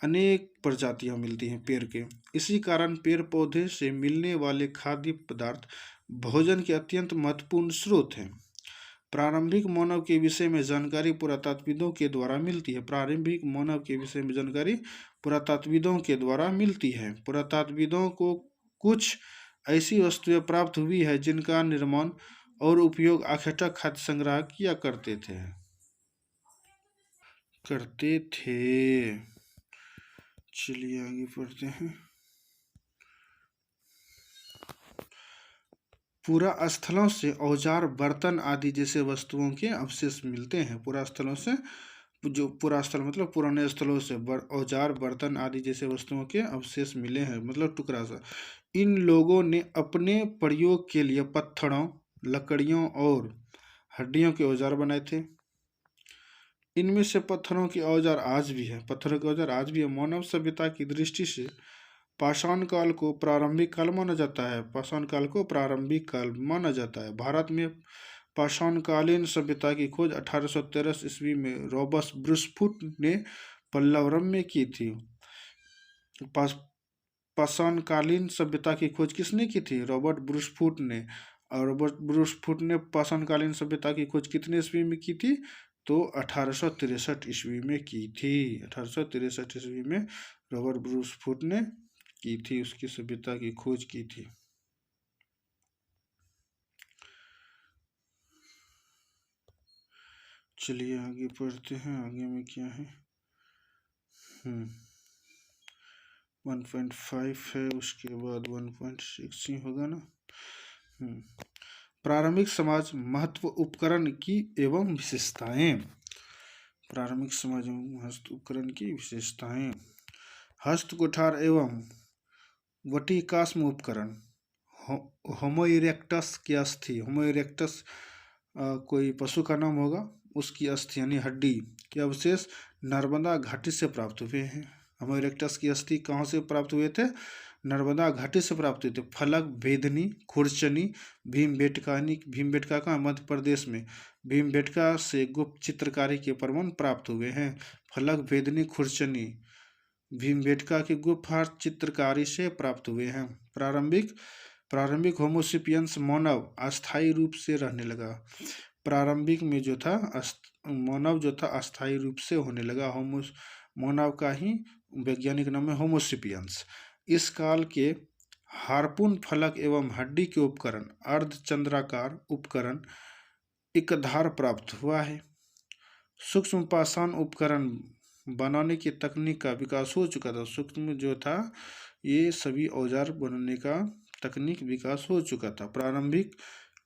अनेक प्रजातियां मिलती हैं पेड़ के। इसी कारण पेड़ पौधे से मिलने वाले खाद्य पदार्थ भोजन के अत्यंत महत्वपूर्ण स्रोत हैं। प्रारंभिक मानव के विषय में जानकारी पुरातत्वविदों के द्वारा मिलती है। प्रारंभिक मानव के विषय में जानकारी पुरातत्वविदों के द्वारा मिलती है। पुरातत्वविदों को कुछ ऐसी वस्तुएं प्राप्त हुई है जिनका निर्माण और उपयोग आखेटा खाद्य संग्रह किया करते थे। चलिए आगे पढ़ते हैं। पुरा स्थलों से औजार, बर्तन आदि जैसे वस्तुओं के अवशेष मिलते हैं। पुरा स्थलों से, जो पुरा स्थल मतलब पुराने स्थलों से औजार, बर्तन आदि जैसे वस्तुओं के अवशेष मिले हैं, मतलब टुकड़ा सा। इन लोगों ने अपने प्रयोग के लिए पत्थरों, लकड़ियों और हड्डियों के औजार बनाए थे। इनमें से पत्थरों के औजार आज भी है। पत्थरों के औजार आज भी है। मानव सभ्यता की दृष्टि से पाषाण काल को प्रारंभिक काल माना जाता है। पाषाण काल को प्रारंभिक काल माना जाता है। भारत में पाषाणकालीन सभ्यता की खोज 1813 ईस्वी में रॉबर्ट ब्रूसफुट ने पल्लवरम में की थी। पाषाणकालीन सभ्यता की खोज किसने की थी? रॉबर्ट ब्रूसफुट ने। और रॉबर्ट ब्रूसफुट ने पाषाणकालीन सभ्यता की खोज कितने ईस्वी में की थी? तो 1863 ईस्वी में की थी। 1863 ईस्वी में रॉबर्ट ब्रूसफुट ने की थी, उसकी सभ्यता की खोज की थी। चलिए आगे पढ़ते हैं। आगे में क्या है? 1.5 है, उसके बाद 1.6 ही होगा ना। प्रारंभिक समाज महत्व उपकरण की एवं विशेषताएं। प्रारंभिक समाज हस्त उपकरण की विशेषताएं। हस्त कुठार एवं वटिकास्म उपकरण। होमो इरेक्टस की अस्थि। होमो इरेक्टस कोई पशु का नाम होगा, उसकी अस्थि यानी हड्डी के अवशेष नर्मदा घाटी से प्राप्त हुए हैं। होमो इरेक्टस की अस्थि कहाँ से प्राप्त हुए थे? नर्मदा घाटी से प्राप्त हुए थे। फलक, भेदनी, खुरचनी, भीमबेटका का मध्य प्रदेश में भीमबेटका से गुप्त चित्रकारी के प्रमाण प्राप्त हुए हैं। फलक, भेदनी, खुरचनी भीमबेटका की गुप्त चित्रकारी से प्राप्त हुए हैं। प्रारंभिक होमोसेपियंस मानव अस्थायी रूप से रहने लगा। प्रारंभिक में जो था मानव जो था अस्थायी रूप से होने लगा। मानव का ही वैज्ञानिक नाम है होमोसेपियंस। इस काल के हार्पून, फलक एवं हड्डी के उपकरण, अर्धचंद्राकार उपकरण एकधार प्राप्त हुआ है। सूक्ष्म पाषाण उपकरण बनाने की तकनीक का विकास हो चुका था। सूक्ष्म जो था ये सभी औजार बनाने का तकनीक विकास हो चुका था। प्रारंभिक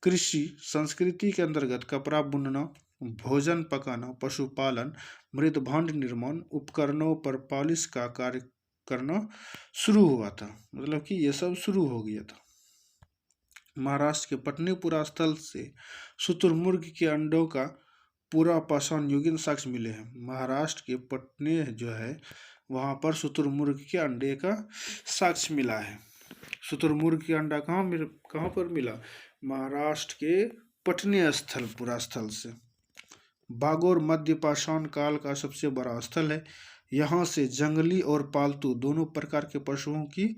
कृषि संस्कृति के अंतर्गत कपड़ा बुनना, भोजन पकाना, पशुपालन, मृदभांड निर्माण, उपकरणों पर पॉलिश का कार्य करना शुरू हुआ था। मतलब कि ये सब शुरू हो गया था। महाराष्ट्र के पटनीपुरा स्थल से शुतुरमुर्ग के अंडों का पूरा पाषाण युगीन साक्ष्य मिले हैं। महाराष्ट्र के पटने जो है वहाँ पर शुतुरमुर्ग के अंडे का साक्ष्य मिला है। शुतुरमुर्ग के अंडा कहाँ पर मिला? महाराष्ट्र के पटने पुरा स्थल से। बागोर मध्य पाषाण काल का सबसे बड़ा स्थल है। यहाँ से जंगली और पालतू दोनों प्रकार के पशुओं की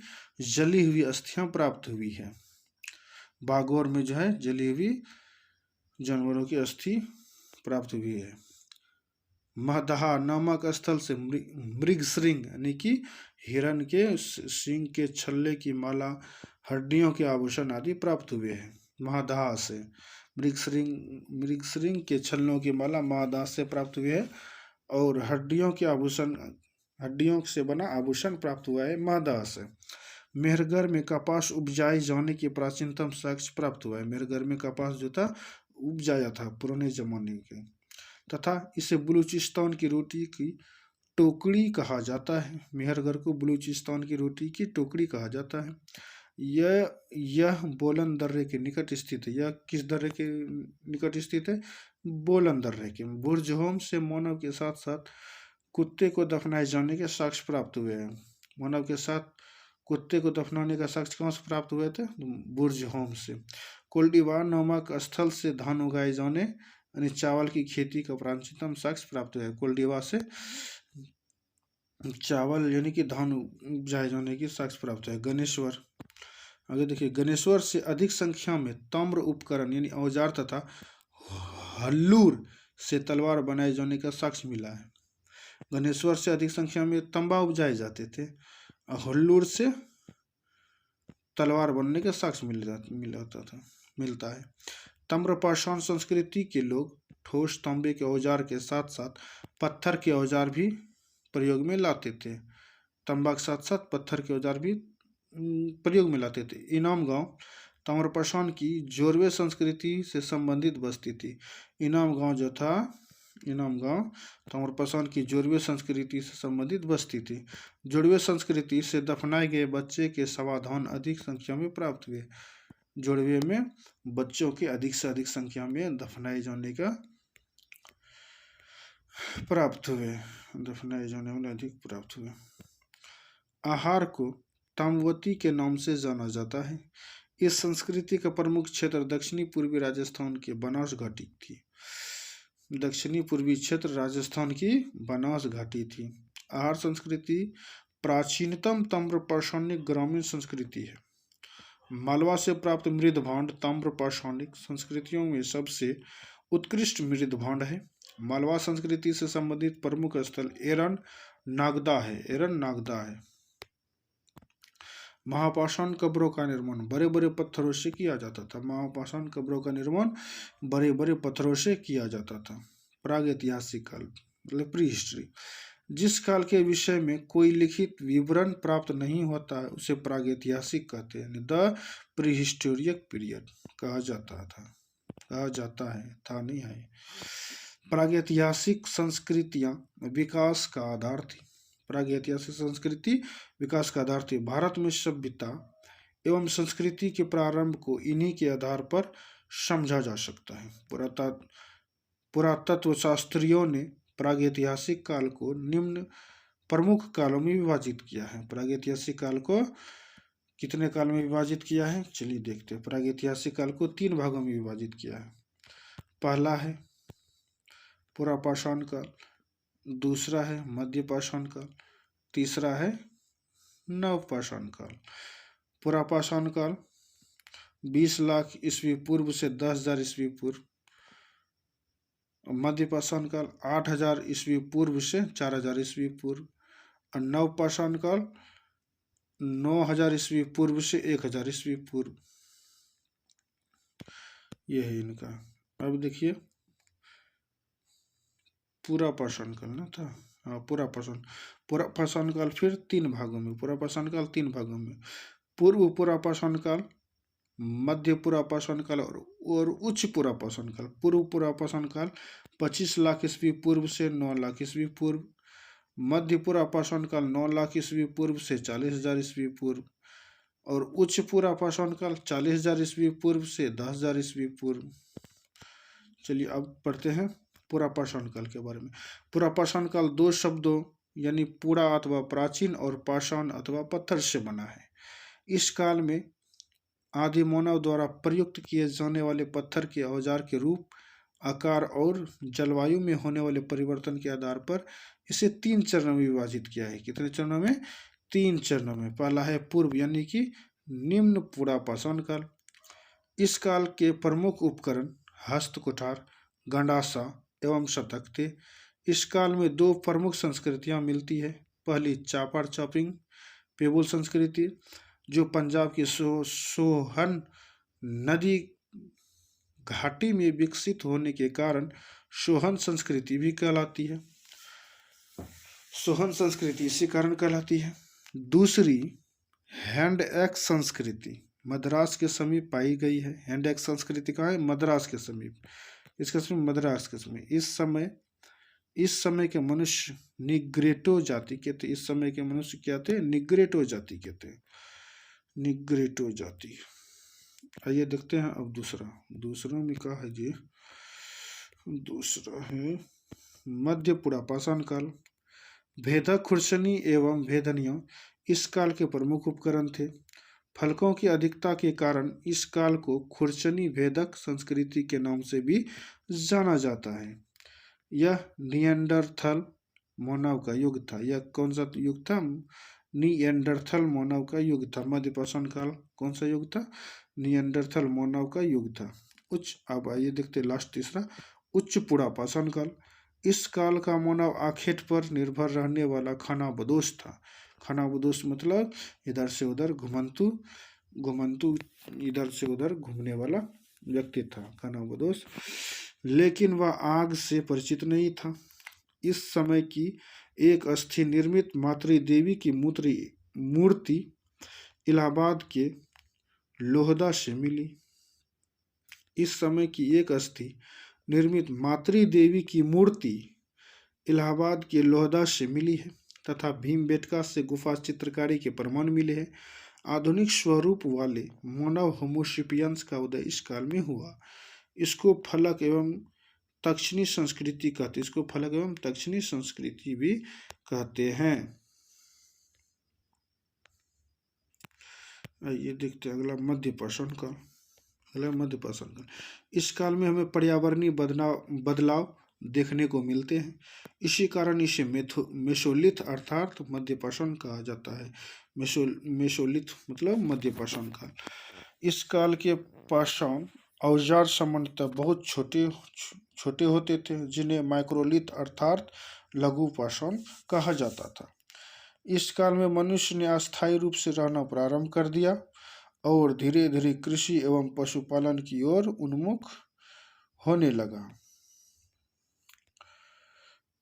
जली हुई अस्थियां प्राप्त हुई है। बागोर में जो है जली हुई जानवरों की अस्थि प्राप्त हुई है। महदहा नामक स्थल से मृगश्रृंग यानी कि हिरण के सिंह के छल्ले की माला, हड्डियों के आभूषण आदि प्राप्त हुए हैं। महदहा से मृगश्रृंग के छल्लों की माला महदहा से प्राप्त हुए हैं और हड्डियों से बना आभूषण प्राप्त हुआ है महदहा से। मेहरगढ़ में कपास उपजाए जाने की प्राचीनतम साक्ष्य प्राप्त हुआ है। मेहरगढ़ में कपास जो था उपजाया था पुराने जमाने के, तथा इसे बलूचिस्तान की रोटी की टोकरी कहा जाता है। मेहरगढ़ को बलूचिस्तान की रोटी की टोकरी कहा जाता है। यह बोलन दर्रे के निकट स्थित है। यह किस दर्रे के निकट स्थित है? बोलन दर्रे के। बुर्जहोम से मानव के साथ साथ कुत्ते को दफनाए जाने के साक्ष्य प्राप्त हुए हैं। मानव के साथ कुत्ते को दफनाने का साक्ष्य कहाँ से प्राप्त हुए थे? बुर्ज होम से। कोल्डिवार नामक स्थल से धान उगाए जाने यानी चावल की खेती का प्राचीनतम साक्ष्य प्राप्त हुआ है। कोल्डिवार से चावल यानी कि धान उपजाए जाने की साक्ष्य प्राप्त है। गणेश्वर, आगे देखिए, गणेश्वर से अधिक संख्या में ताम्र उपकरण यानी औजार तथा हल्लूर से तलवार बनाए जाने का साक्ष्य मिला है। गणेश्वर से अधिक संख्या में तंबा उपजाए जाते थे और हल्लूर से तलवार बनने का साक्ष्य मिलता है। ताम्रपाषाण संस्कृति के लोग ठोस तांबे के औजार के साथ साथ पत्थर के औजार भी प्रयोग में लाते थे। तांबा के साथ साथ पत्थर के औजार भी प्रयोग में लाते थे। इनाम गांव ताम्रपाषाण की जोरवे संस्कृति से संबंधित बस्ती थी। इनाम गांव ताम्रपाषाण की जोरवे संस्कृति से संबंधित बस्ती थी। जोड़वे संस्कृति से दफनाए गए बच्चे के समाधान अधिक संख्या में प्राप्त हुए। जोड़वे में बच्चों के अधिक से अधिक संख्या में दफनाए जाने वाले अधिक प्राप्त हुए। आहार को ताम्रवती के नाम से जाना जाता है। इस संस्कृति का प्रमुख क्षेत्र दक्षिणी पूर्वी राजस्थान के बनास घाटी थी। दक्षिणी पूर्वी क्षेत्र राजस्थान की बनास घाटी थी। आहार संस्कृति प्राचीनतम ताम्रपाषाणिक ग्रामीण संस्कृति है। मालवा से प्राप्त मृद भांड ताम्रपाषाणिक संस्कृतियों में सबसे उत्कृष्ट मृद भांड है। मालवा संस्कृति से संबंधित प्रमुख स्थल एरन नागदा है। महापाषाण कब्रों का निर्माण बड़े बड़े पत्थरों से किया जाता था। महापाषाण कब्रों का निर्माण बड़े बड़े पत्थरों से किया जाता था। प्रागैतिहासिक काल मतलब प्री हिस्ट्री, जिस काल के विषय में कोई लिखित विवरण प्राप्त नहीं होता है उसे प्रागैतिहासिक कहते हैं। द प्री हिस्टोरिक पीरियड कहा जाता है। प्रागैतिहासिक संस्कृतियां विकास का आधार थी। प्रागैतिहासिक संस्कृति विकास का आधार थी। भारत में सभ्यता एवं संस्कृति के प्रारंभ को इन्हीं के आधार पर समझा जा सकता है। पुरातत्व शास्त्रियों ने प्रागैतिहासिक काल को निम्न प्रमुख कालों में विभाजित किया है। प्रागैतिहासिक काल को कितने काल में विभाजित किया है? चलिए देखते हैं। प्रागैतिहासिक काल को 3 भागों में विभाजित किया है। पहला है पुरापाषाण काल, दूसरा है मध्यपाषाण काल, तीसरा है नवपाषाण काल। पुरापाषाण काल 20 लाख ईस्वी पूर्व से 10,000 ईस्वी पूर्व। मध्यपाषाण काल 8,000 ईस्वी पूर्व से 4,000 ईस्वी पूर्व। और नवपाषाण काल 9,000 ईस्वी पूर्व से 1,000 ईस्वी पूर्व। ये है इनका। अब देखिए पुरापाषाण काल ना था। हाँ, पुरापाषाण काल फिर 3 भागों में। पुरापाषाण काल 3 भागों में। पूर्व पुरापाषाण काल, मध्य पुरापाषाण काल और उच्च पुरापाषाण काल। पूर्व पुरापाषाण काल 25 लाख ईस्वी पूर्व से 9 लाख ईस्वी पूर्व। मध्य पुरापाषाण काल 9 लाख ईस्वी पूर्व से 40,000 ईस्वी पूर्व। और उच्च पुरापाषाण काल 40,000 ईस्वी पूर्व से 10,000 ईस्वी पूर्व। चलिए अब पढ़ते हैं पुरापाषाण काल के बारे में। पुरापाषाण काल 2 शब्दों यानी पुरा अथवा प्राचीन और पाषाण अथवा पत्थर से बना है। इस काल में आदि मानव द्वारा प्रयुक्त किए जाने वाले पत्थर के औजार के रूप, आकार और जलवायु में होने वाले परिवर्तन के आधार पर इसे 3 चरणों में विभाजित किया है। कितने चरणों में? 3 चरणों में। पहला है पूर्व यानी कि निम्न पुरापाषाण काल। इस काल के प्रमुख उपकरण हस्त कुठार, गंडासा एवं शतक थे। इस काल में 2 प्रमुख संस्कृतियां मिलती है। पहली चापर चॉपिंग पेबुल संस्कृति जो पंजाब की सोहन नदी घाटी में विकसित होने के कारण सोहन संस्कृति भी कहलाती है। सोहन संस्कृति इसी कारण कहलाती है। दूसरी हैंड एक्स संस्कृति मद्रास के समीप पाई गई है। हैंड एक्स संस्कृति कहाँ है? मद्रास के समीप। इसका समीप मद्रास के समीप। इस समय के मनुष्य निग्रेटो जाति के थे। इस समय के मनुष्य क्या थे? निग्रेटो जाति के थे। निग्रेटो जाति। आइए देखते हैं अब दूसरा में क्या है जी? दूसरा है मध्य पुरापाषाण काल। भेदक खुर्सनी एवं भेदनिया इस काल के प्रमुख उपकरण थे। फलकों की अधिकता के कारण इस काल को खुरचनी भेदक संस्कृति के नाम से भी जाना जाता है। यह निएंडरथल मानव का युग था। यह कौन सा युग था? निएंडरथल मानव का युग था। मध्यपाषाण काल कौन सा युग था? निएंडरथल मानव का युग था। अब आइए देखते लास्ट तीसरा, उच्च पुरापाषाण काल। इस काल का मानव आखेट पर निर्भर रहने वाला खानाबदोश था। खानाबदोश मतलब इधर से उधर घुमंतु घुमंतु इधर से उधर घूमने वाला व्यक्ति था खानाबदोश, लेकिन वह आग से परिचित नहीं था। इस समय की एक अस्थि निर्मित मातृदेवी की मूर्ति इलाहाबाद के लोहदा से मिली। इस समय की एक अस्थि निर्मित मातृदेवी की मूर्ति इलाहाबाद के लोहदा से मिली है तथा भीमबेटका से गुफा चित्रकारी के प्रमाण मिले हैं। आधुनिक स्वरूप वाले मानव होमोसेपियंस का उदय इस काल में हुआ। इसको फलक एवं दक्षिणी संस्कृति कहते हैं। इसको फलक एवं दक्षिणी संस्कृति भी कहते हैं। आइए देखते हैं अगला मध्यपाषाण काल। इस काल में हमें पर्यावरणीय बदलाव देखने को मिलते हैं। इसी कारण इसे मेसोलिथ अर्थात मध्यपाषाण कहा जाता है। मेसोलिथ मतलब मध्यपाषाण काल। इस काल के पाषाण औजार सामान्यतः बहुत छोटे होते थे, जिन्हें माइक्रोलिथ अर्थात लघु पाषाण कहा जाता था। इस काल में मनुष्य ने अस्थायी रूप से रहना प्रारंभ कर दिया और धीरे धीरे कृषि एवं पशुपालन की ओर उन्मुख होने लगा।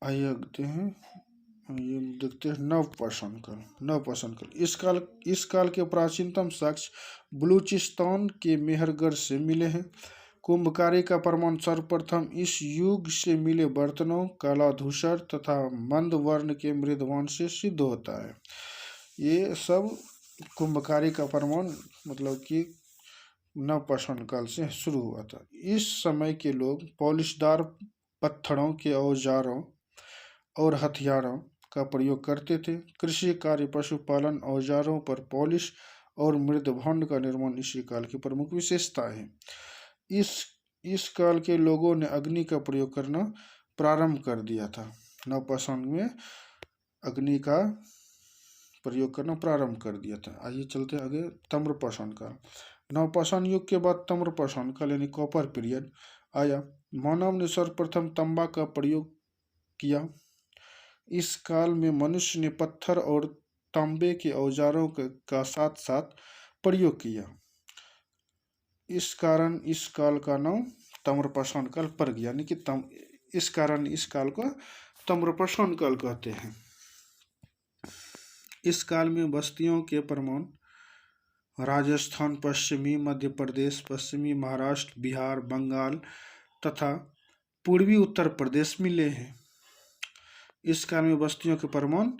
आइए देखते हैं नवपाषाण काल। इस काल के प्राचीनतम साक्ष्य बलूचिस्तान के मेहरगढ़ से मिले हैं। कुंभकारी का प्रमाण सर्वप्रथम इस युग से मिले बर्तनों, काला धूसर तथा मंद वर्ण के मृदवान से सिद्ध होता है। ये सब कुंभकारी का प्रमाण मतलब कि नवपाषाण काल से शुरू हुआ था। इस समय के लोग पॉलिशदार पत्थरों के औजारों और हथियारों का प्रयोग करते थे। कृषि कार्य, पशुपालन, औजारों पर पॉलिश और मृदभांड का निर्माण इसी काल की प्रमुख विशेषता है। इस काल के लोगों ने अग्नि का प्रयोग करना प्रारंभ कर दिया था। नवपाषाण में अग्नि का प्रयोग करना प्रारंभ कर दिया था। आइए चलते आगे ताम्रपाषाण काल। नवपाषाण युग के बाद ताम्रपाषाण काल यानी कॉपर पीरियड आया। मानव ने सर्वप्रथम तांबा का प्रयोग किया। इस काल में मनुष्य ने पत्थर और तांबे के औजारों का साथ साथ प्रयोग किया। इस कारण इस काल का नाम ताम्रपाषाण काल पड़ गया, यानी कि इस कारण इस काल को ताम्रपाषाण काल कहते हैं। इस काल में बस्तियों के प्रमाण राजस्थान, पश्चिमी मध्य प्रदेश, पश्चिमी महाराष्ट्र, बिहार, बंगाल तथा पूर्वी उत्तर प्रदेश मिले हैं। इस काल में बस्तियों के प्रमाण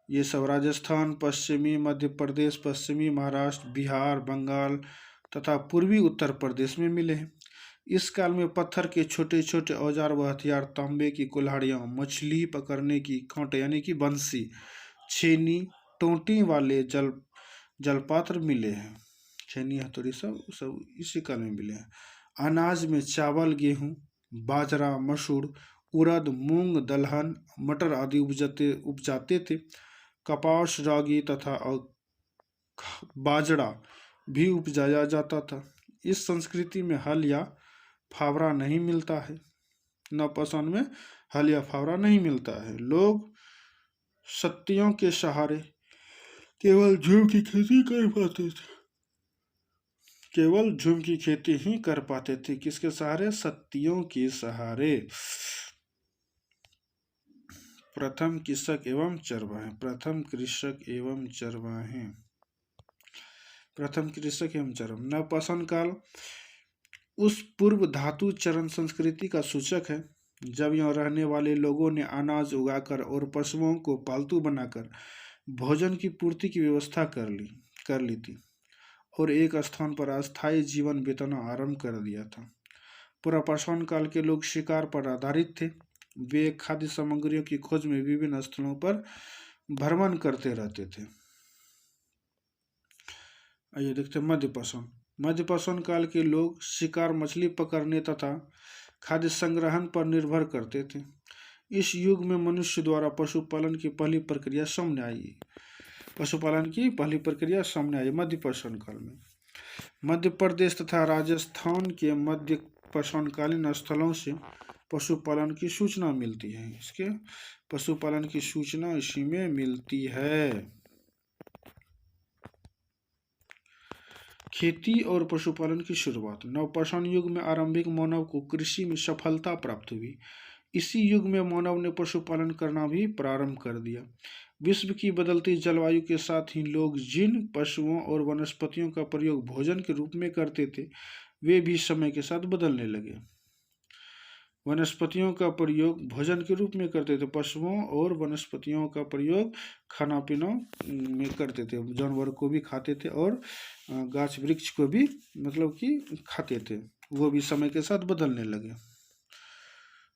ये सब राजस्थान, पश्चिमी मध्य प्रदेश, पश्चिमी महाराष्ट्र, बिहार, बंगाल तथा पूर्वी उत्तर प्रदेश में मिले हैं। इस काल में पत्थर के छोटे छोटे औजार व हथियार, तांबे की कुल्हाड़ियाँ, मछली पकड़ने की कांटे यानी कि बंसी, छेनी, टोंटी वाले जलपात्र मिले हैं। छेनी, हथौड़ी सब इसी काल में मिले हैं। अनाज में चावल, गेहूँ, बाजरा, मसूर, उड़द, मूंग, दलहन, मटर आदि उपजाते थे। कपास, रागी तथा बाजरा भी उपजाया जाता था। इस संस्कृति में हल या फावड़ा नहीं मिलता है। नवपाषाण में हल या फावड़ा नहीं मिलता है। लोग सत्तियों के सहारे केवल झूम की खेती कर पाते थे। केवल झूम की खेती ही कर पाते थे। किसके सहारे? सत्तियों के सहारे। प्रथम कृषक एवं चरवाहे। प्रथम कृषक एवं चरवाहे। नवपाषाण काल उस पूर्व धातु चरण संस्कृति का सूचक है जब यहाँ रहने वाले लोगों ने अनाज उगाकर और पशुओं को पालतू बनाकर भोजन की पूर्ति की व्यवस्था कर ली थी और एक स्थान पर अस्थायी जीवन बिताना आरंभ कर दिया था। पुरापाषाण काल के लोग शिकार पर आधारित थे। वे खाद्य सामग्रियों की खोज में विभिन्न स्थलों पर भ्रमण करते रहते थे। आइए देखते हैं मध्यपाषाण। मध्यपाषाण काल के लोग शिकार, मछली पकड़ने तथा खाद्य संग्रहण पर निर्भर करते थे। इस युग में मनुष्य द्वारा पशुपालन की पहली प्रक्रिया सामने आई। पशुपालन की पहली प्रक्रिया सामने आई मध्यपाषाण काल में। मध्य प्रदेश तथा राजस्थान के मध्य पाषाणकालीन स्थलों से पशुपालन की सूचना मिलती है। इसके पशुपालन की सूचना इसी में मिलती है। खेती और पशुपालन की शुरुआत। नवपाषाण युग में आरंभिक मानव को कृषि में सफलता प्राप्त हुई। इसी युग में मानव ने पशुपालन करना भी प्रारंभ कर दिया। विश्व की बदलती जलवायु के साथ ही लोग जिन पशुओं और वनस्पतियों का प्रयोग भोजन के रूप में करते थे, वे भी समय के साथ बदलने लगे। वनस्पतियों का प्रयोग भोजन के रूप में करते थे, पशुओं और वनस्पतियों का प्रयोग खाना पीना में करते थे। जानवर को भी खाते थे और गाछ वृक्ष को भी मतलब कि खाते थे। वो भी समय के साथ बदलने लगे।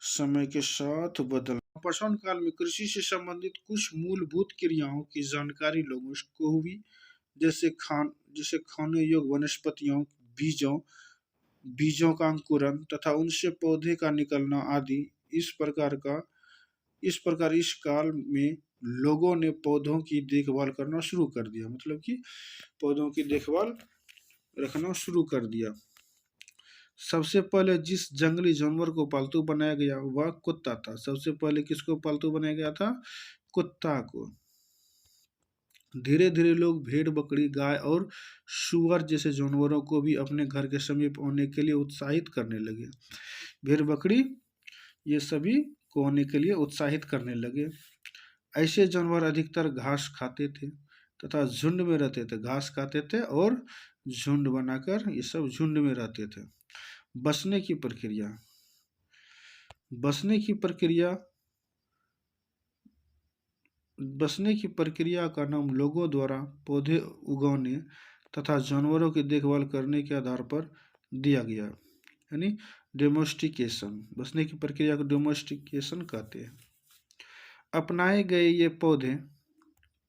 समय के साथ बदल पाषाण काल में कृषि से संबंधित कुछ मूलभूत क्रियाओं की जानकारी लोगों को हुई, जैसे खाने योग्य वनस्पतियों, बीजों का अंकुरण तथा उनसे पौधे का निकलना आदि। इस प्रकार इस काल में लोगों ने पौधों की देखभाल करना शुरू कर दिया, मतलब कि पौधों की देखभाल रखना शुरू कर दिया। सबसे पहले जिस जंगली जानवर को पालतू बनाया गया वह कुत्ता था। सबसे पहले किसको पालतू बनाया गया था? कुत्ता को। धीरे धीरे लोग भेड़, बकरी, गाय और सुअर जैसे जानवरों को भी अपने घर के समीप आने के लिए उत्साहित करने लगे। भेड़, बकरी ये सभी को आने के लिए उत्साहित करने लगे। ऐसे जानवर अधिकतर घास खाते थे तथा झुंड में रहते थे। घास खाते थे और झुंड बनाकर ये सब झुंड में रहते थे। बसने की प्रक्रिया। बसने की प्रक्रिया का नाम लोगों द्वारा पौधे उगाने तथा जानवरों की देखभाल करने के आधार पर दिया गया, यानी डोमेस्टिकेशन। बसने की प्रक्रिया को डोमेस्टिकेशन कहते हैं। अपनाए गए ये पौधे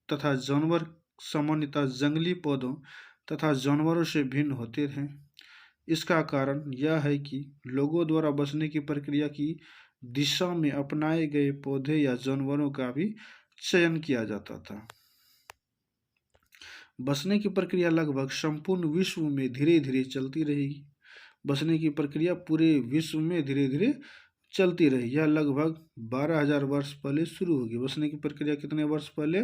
तथा जानवर सामान्यतः जंगली पौधों तथा जानवरों से भिन्न होते हैं। इसका कारण यह है कि लोगों द्वारा बसने की प्रक्रिया की दिशा में अपनाए गए पौधे या जानवरों का भी चयन किया जाता था। बसने की प्रक्रिया लगभग संपूर्ण विश्व में धीरे धीरे चलती रहेगी। बसने की प्रक्रिया पूरे विश्व में धीरे धीरे चलती रही। यह लगभग 12,000 वर्ष पहले शुरू होगी। बसने की प्रक्रिया कितने वर्ष पहले?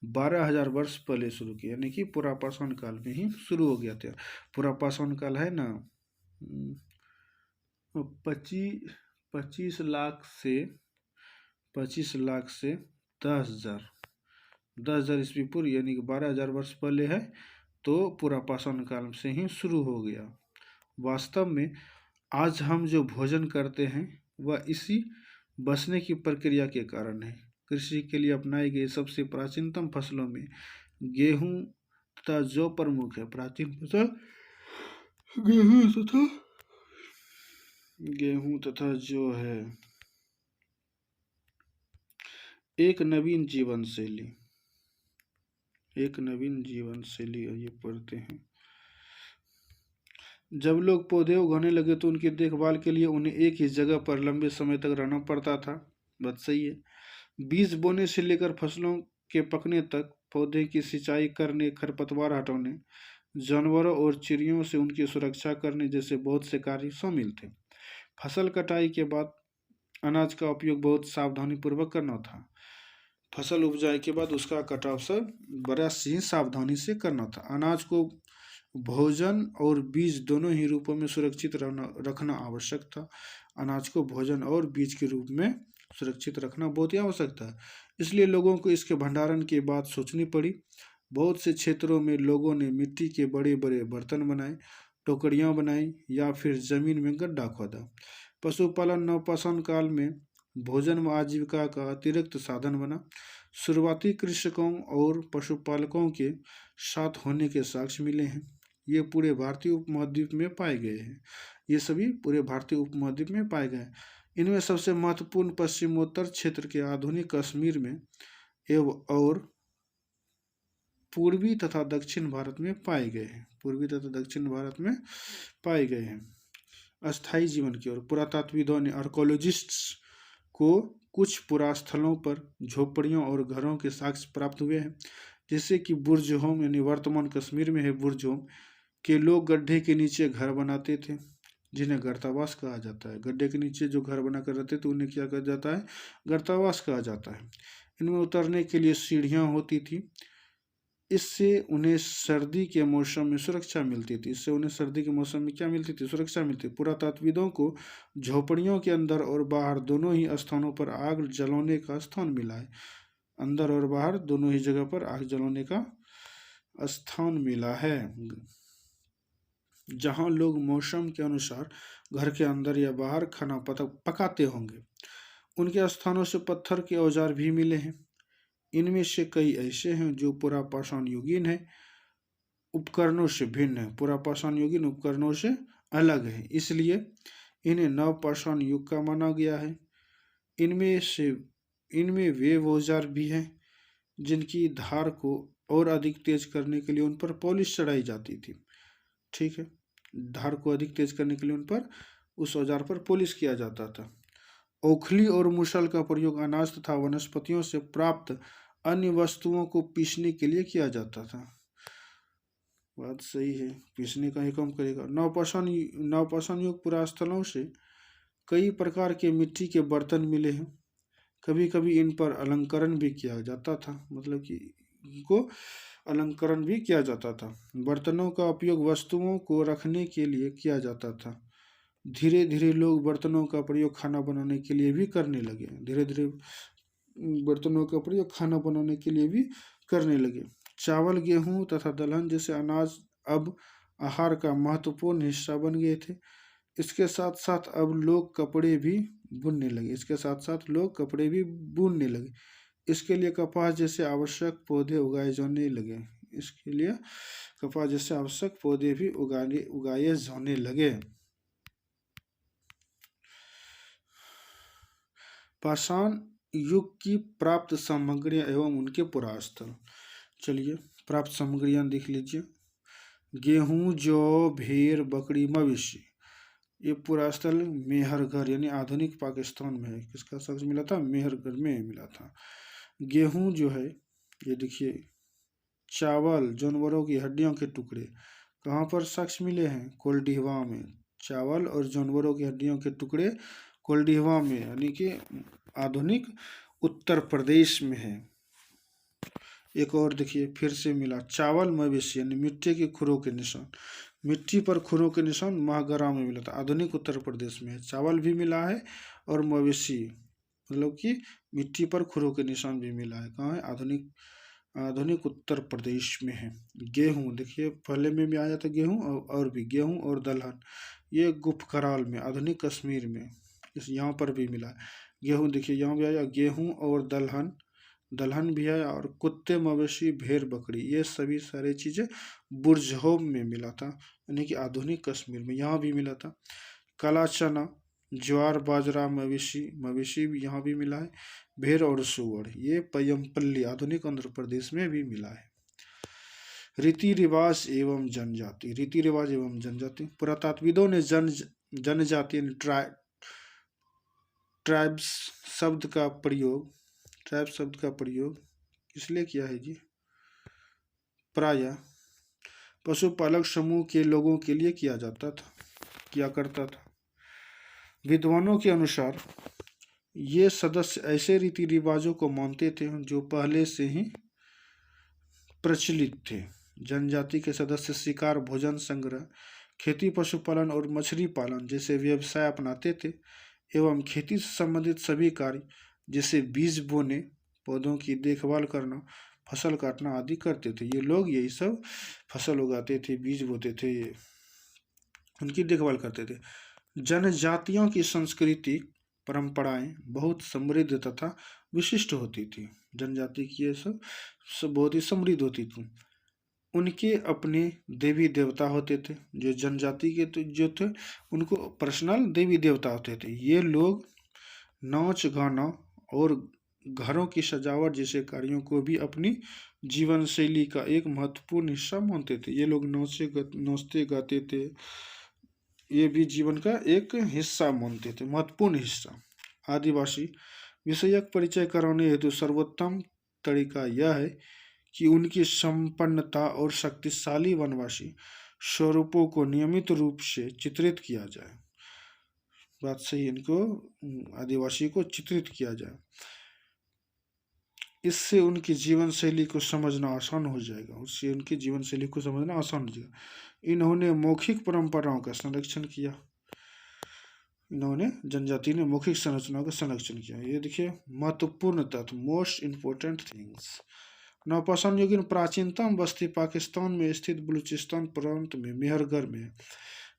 12,000 वर्ष पहले शुरू की, यानी कि पुरापाषाण काल में ही शुरू हो गया था। पुरापाषाण काल है ना 25 लाख से 10,000 ईस्वी पूर्व, यानी कि 12,000 वर्ष पहले है, तो पुरापाषाण काल से ही शुरू हो गया। वास्तव में आज हम जो भोजन करते हैं वह इसी बसने की प्रक्रिया के कारण है। कृषि के लिए अपनाई गई सबसे प्राचीनतम फसलों में गेहूं तथा जौ प्रमुख है। प्राचीन फसल गेहूं तथा जौ है। एक नवीन जीवन शैली ये पढ़ते हैं। जब लोग पौधे उगाने लगे तो उनकी देखभाल के लिए उन्हें एक ही जगह पर लंबे समय तक रहना पड़ता था। बात सही है। बीज बोने से लेकर फसलों के पकने तक पौधे की सिंचाई करने, खरपतवार हटाने, जानवरों और चिड़ियों से उनकी सुरक्षा करने जैसे बहुत से कार्य शामिल थे। फसल कटाई के बाद अनाज का उपयोग बहुत सावधानी पूर्वक करना था। फसल उपजाए के बाद उसका कटाव सब बड़ा ही सावधानी से करना था। अनाज को भोजन और बीज दोनों ही रूपों में सुरक्षित रखना आवश्यक था। अनाज को भोजन और बीज के रूप में सुरक्षित रखना बहुत ही आवश्यक था। इसलिए लोगों को इसके भंडारण की बात सोचनी पड़ी। बहुत से क्षेत्रों में लोगों ने मिट्टी के बड़े बड़े बर्तन बनाए, टोकरियां बनाई या फिर जमीन में गड्ढा खोदा। पशुपालन नवपाषाण काल में भोजन व आजीविका का अतिरिक्त साधन बना। शुरुआती कृषकों और पशुपालकों के साथ होने के साक्ष्य मिले हैं। ये पूरे भारतीय उपमहाद्वीप में पाए गए हैं। ये सभी पूरे भारतीय उपमहाद्वीप में पाए गए हैं। इनमें सबसे महत्वपूर्ण पश्चिमोत्तर क्षेत्र के आधुनिक कश्मीर में और पूर्वी तथा दक्षिण भारत में पाए गए हैं। पूर्वी तथा दक्षिण भारत में पाए गए हैं। अस्थायी जीवन की ओर पुरातत्वविदों ने आर्कोलॉजिस्ट्स को कुछ पुरास्थलों पर झोपड़ियों और घरों के साक्ष्य प्राप्त हुए हैं, जैसे कि बुर्जहोम, यानी वर्तमान कश्मीर में है बुर्जहोम के लोग गड्ढे के नीचे घर बनाते थे, जिन्हें गर्तावास कहा जाता है। गड्ढे के नीचे जो घर बनाकर रहते थे उन्हें क्या कहा जाता है? गर्तावास कहा जाता है। इनमें उतरने के लिए सीढ़ियां होती थी। इससे उन्हें सर्दी के मौसम में सुरक्षा मिलती थी। इससे उन्हें सर्दी के मौसम में क्या मिलती थी? सुरक्षा मिलती। पुरातत्वविदों को झोपड़ियों के अंदर और बाहर दोनों ही स्थानों पर आग जलाने का स्थान मिला है। अंदर और बाहर दोनों ही जगह पर आग जलाने का स्थान मिला है, जहां लोग मौसम के अनुसार घर के अंदर या बाहर खाना पकाते होंगे। उनके स्थानों से पत्थर के औजार भी मिले हैं। इनमें से कई ऐसे हैं जो पुरापाषाण युगीन है, उपकरणों से भिन्न है। पुरापाषाण युगीन उपकरणों से अलग है, इसलिए इन्हें नवपाषाण युग का माना गया है। इनमें वे औजार भी हैं जिनकी धार को और अधिक तेज करने के लिए उन पर पॉलिश चढ़ाई जाती थी। ठीक है, धार को अधिक तेज करने के लिए उन पर, उस औजार पर पॉलिश किया जाता था। ओखली और मुसल का प्रयोग अनाज तथा वनस्पतियों से प्राप्त अन्य वस्तुओं को पीसने के लिए किया जाता था। बात सही है, पीसने का ही काम करेगा। नवपाषाण युग पुरास्थलों से कई प्रकार के मिट्टी के बर्तन मिले हैं। कभी कभी इन पर अलंकरण भी किया जाता था, मतलब कि इनको अलंकरण भी किया जाता था। बर्तनों का उपयोग वस्तुओं को रखने के लिए किया जाता था। धीरे धीरे लोग बर्तनों का प्रयोग खाना बनाने के लिए भी करने लगे। धीरे धीरे बर्तनों का प्रयोग खाना बनाने के लिए भी करने लगे। चावल, गेहूं तथा दलहन जैसे अनाज अब आहार का महत्वपूर्ण हिस्सा बन गए थे। इसके साथ साथ अब लोग कपड़े भी बुनने लगे। इसके लिए कपास जैसे आवश्यक पौधे उगाए जाने लगे। उगाए जाने लगे। पाषाण युग की प्राप्त सामग्रियां एवं उनके पुरास्थल। चलिए प्राप्त सामग्रियां देख लीजिए। गेहूं, जौ, भेड़, बकरी, मवेशी। ये पुरास्थल मेहरगढ़ यानी आधुनिक पाकिस्तान में है। किसका साक्ष्य मिला था? मेहरगढ़ में मिला था। गेहूं जो है, ये देखिए, चावल, जानवरों की हड्डियों के टुकड़े कहाँ पर साक्ष्य मिले हैं? कोल्डिहवा में। चावल और जानवरों की हड्डियों के टुकड़े कोल्डिहवा में, यानी कि आधुनिक उत्तर प्रदेश में है। एक और देखिए फिर से मिला, चावल, मवेशी यानी मिट्टी के खुरों के निशान। मिट्टी पर खुरों के निशान महागरा में मिला था, आधुनिक उत्तर प्रदेश में है। चावल भी मिला है और मवेशी मतलब कि मिट्टी पर खुरों के निशान भी मिला है। कहाँ है? आधुनिक उत्तर प्रदेश में है। गेहूं देखिए, पहले में भी आया था गेहूं, और भी गेहूं और दलहन, ये गुफकराल में, आधुनिक कश्मीर में, यहाँ पर भी मिला है। गेहूं देखिए यहाँ भी आया, गेहूं और दलहन भी है। और कुत्ते, मवेशी, भेड़, बकरी, ये सभी सारी चीजें बुर्जहोम में मिला था, यानी कि आधुनिक कश्मीर में, यहाँ भी मिला था। काला चना, ज्वार, बाजरा, मवेशी भी यहाँ भी मिला है। भेड़ और सुअर, ये पय्यमपल्ली, आधुनिक आंध्र प्रदेश में भी मिला है। रीति रिवाज एवं जनजाति। पुरातत्वविदों ने जनजाति ट्राइब्स शब्द का प्रयोग इसलिए किया है जी, प्रायः पशुपालक समूह के लोगों के लिए किया करता था। विद्वानों के अनुसार ये सदस्य ऐसे रीति रिवाजों को मानते थे जो पहले से ही प्रचलित थे। जनजाति के सदस्य शिकार, भोजन संग्रह, खेती, पशुपालन और मछली पालन जैसे व्यवसाय अपनाते थे एवं खेती से संबंधित सभी कार्य जैसे बीज बोने, पौधों की देखभाल करना, फसल काटना आदि करते थे। ये लोग यही सब फसल उगाते थे, बीज बोते थे, उनकी देखभाल करते थे। जनजातियों की संस्कृति परंपराएं बहुत समृद्ध तथा विशिष्ट होती थी। जनजाति की ये सब बहुत ही समृद्ध होती थी। उनके अपने देवी देवता होते थे। जो जनजाति के जो थे उनको पर्सनल देवी देवता होते थे। ये लोग नाच गाना और घरों की सजावट जैसे कार्यों को भी अपनी जीवन शैली का एक महत्वपूर्ण हिस्सा मानते थे। ये लोग नाचते गाते थे, ये भी जीवन का एक हिस्सा मानते थे, महत्वपूर्ण हिस्सा। आदिवासी विषयक परिचय कराने हेतु सर्वोत्तम तरीका यह है कि उनकी संपन्नता और शक्तिशाली वनवासी स्वरूपों को नियमित रूप से चित्रित किया जाए। बात सही, इनको आदिवासी को चित्रित किया जाए। इससे उनकी जीवन शैली को समझना आसान हो जाएगा, उससे उनकी जीवन शैली को समझना आसान हो जाएगा। इन्होंने मौखिक परंपराओं का संरक्षण किया। इन्होंने जनजाति ने मौखिक संरचनाओं का संरक्षण किया। ये देखिए महत्वपूर्ण तत्व, मोस्ट इंपोर्टेंट थिंग्स। नवपाषाण युगीन प्राचीनतम बस्ती पाकिस्तान में स्थित बलूचिस्तान प्रांत में मेहरगढ़ में।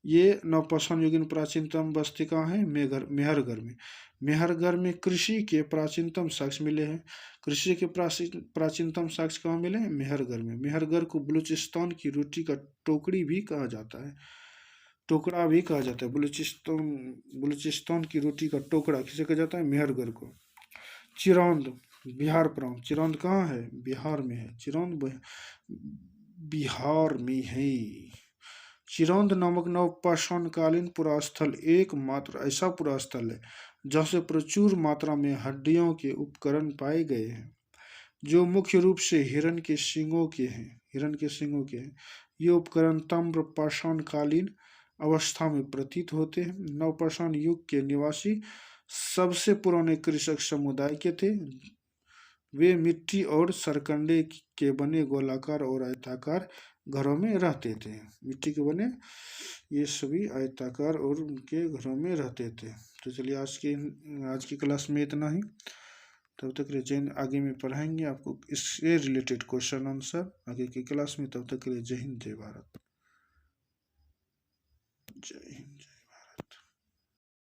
ये नवपाषाण युगीन प्राचीनतम बस्ती कहाँ है? मेहरगढ़ में। मेहरगढ़ में कृषि के प्राचीनतम साक्ष्य मिले हैं। कृषि के प्राचीनतम साक्ष्य कहाँ मिले हैं? मेहरगढ़ में। मेहरगढ़ को बलूचिस्तान की रोटी का टोकरी भी कहा जाता है, टोकरा भी कहा जाता है। बलूचिस्तान की रोटी का टोकरा किसे कहा जाता है? मेहरगढ़ को। चिरौंद बिहार प्रांत। चिरौंद कहाँ है? बिहार में है। चिरौंद बिहार में है। चिरौंद नामक नवपाषाणकालीन पुरास्थल एकमात्र ऐसा पुरास्थल है जहाँ से प्रचुर मात्रा में हड्डियों के उपकरण पाए गए हैं, जो मुख्य रूप से हिरण के सींगों के हैं। ये उपकरण ताम्र पाषाणकालीन अवस्था में प्रतीत होते हैं। नवपाषाण युग के निवासी सबसे पुराने कृषक समुदाय के थे। वे मिट्टी और सरकंडे के बने गोलाकार और आयताकार घरों में रहते थे। मिट्टी के बने ये सभी आयताकार और उनके घरों में रहते थे। तो चलिए आज की क्लास में इतना ही। तब तक के लिए आगे में पढ़ाएंगे आपको इससे रिलेटेड क्वेश्चन आंसर आगे की क्लास में। तब तक के लिए जय हिंद, जय भारत, जय हिंद।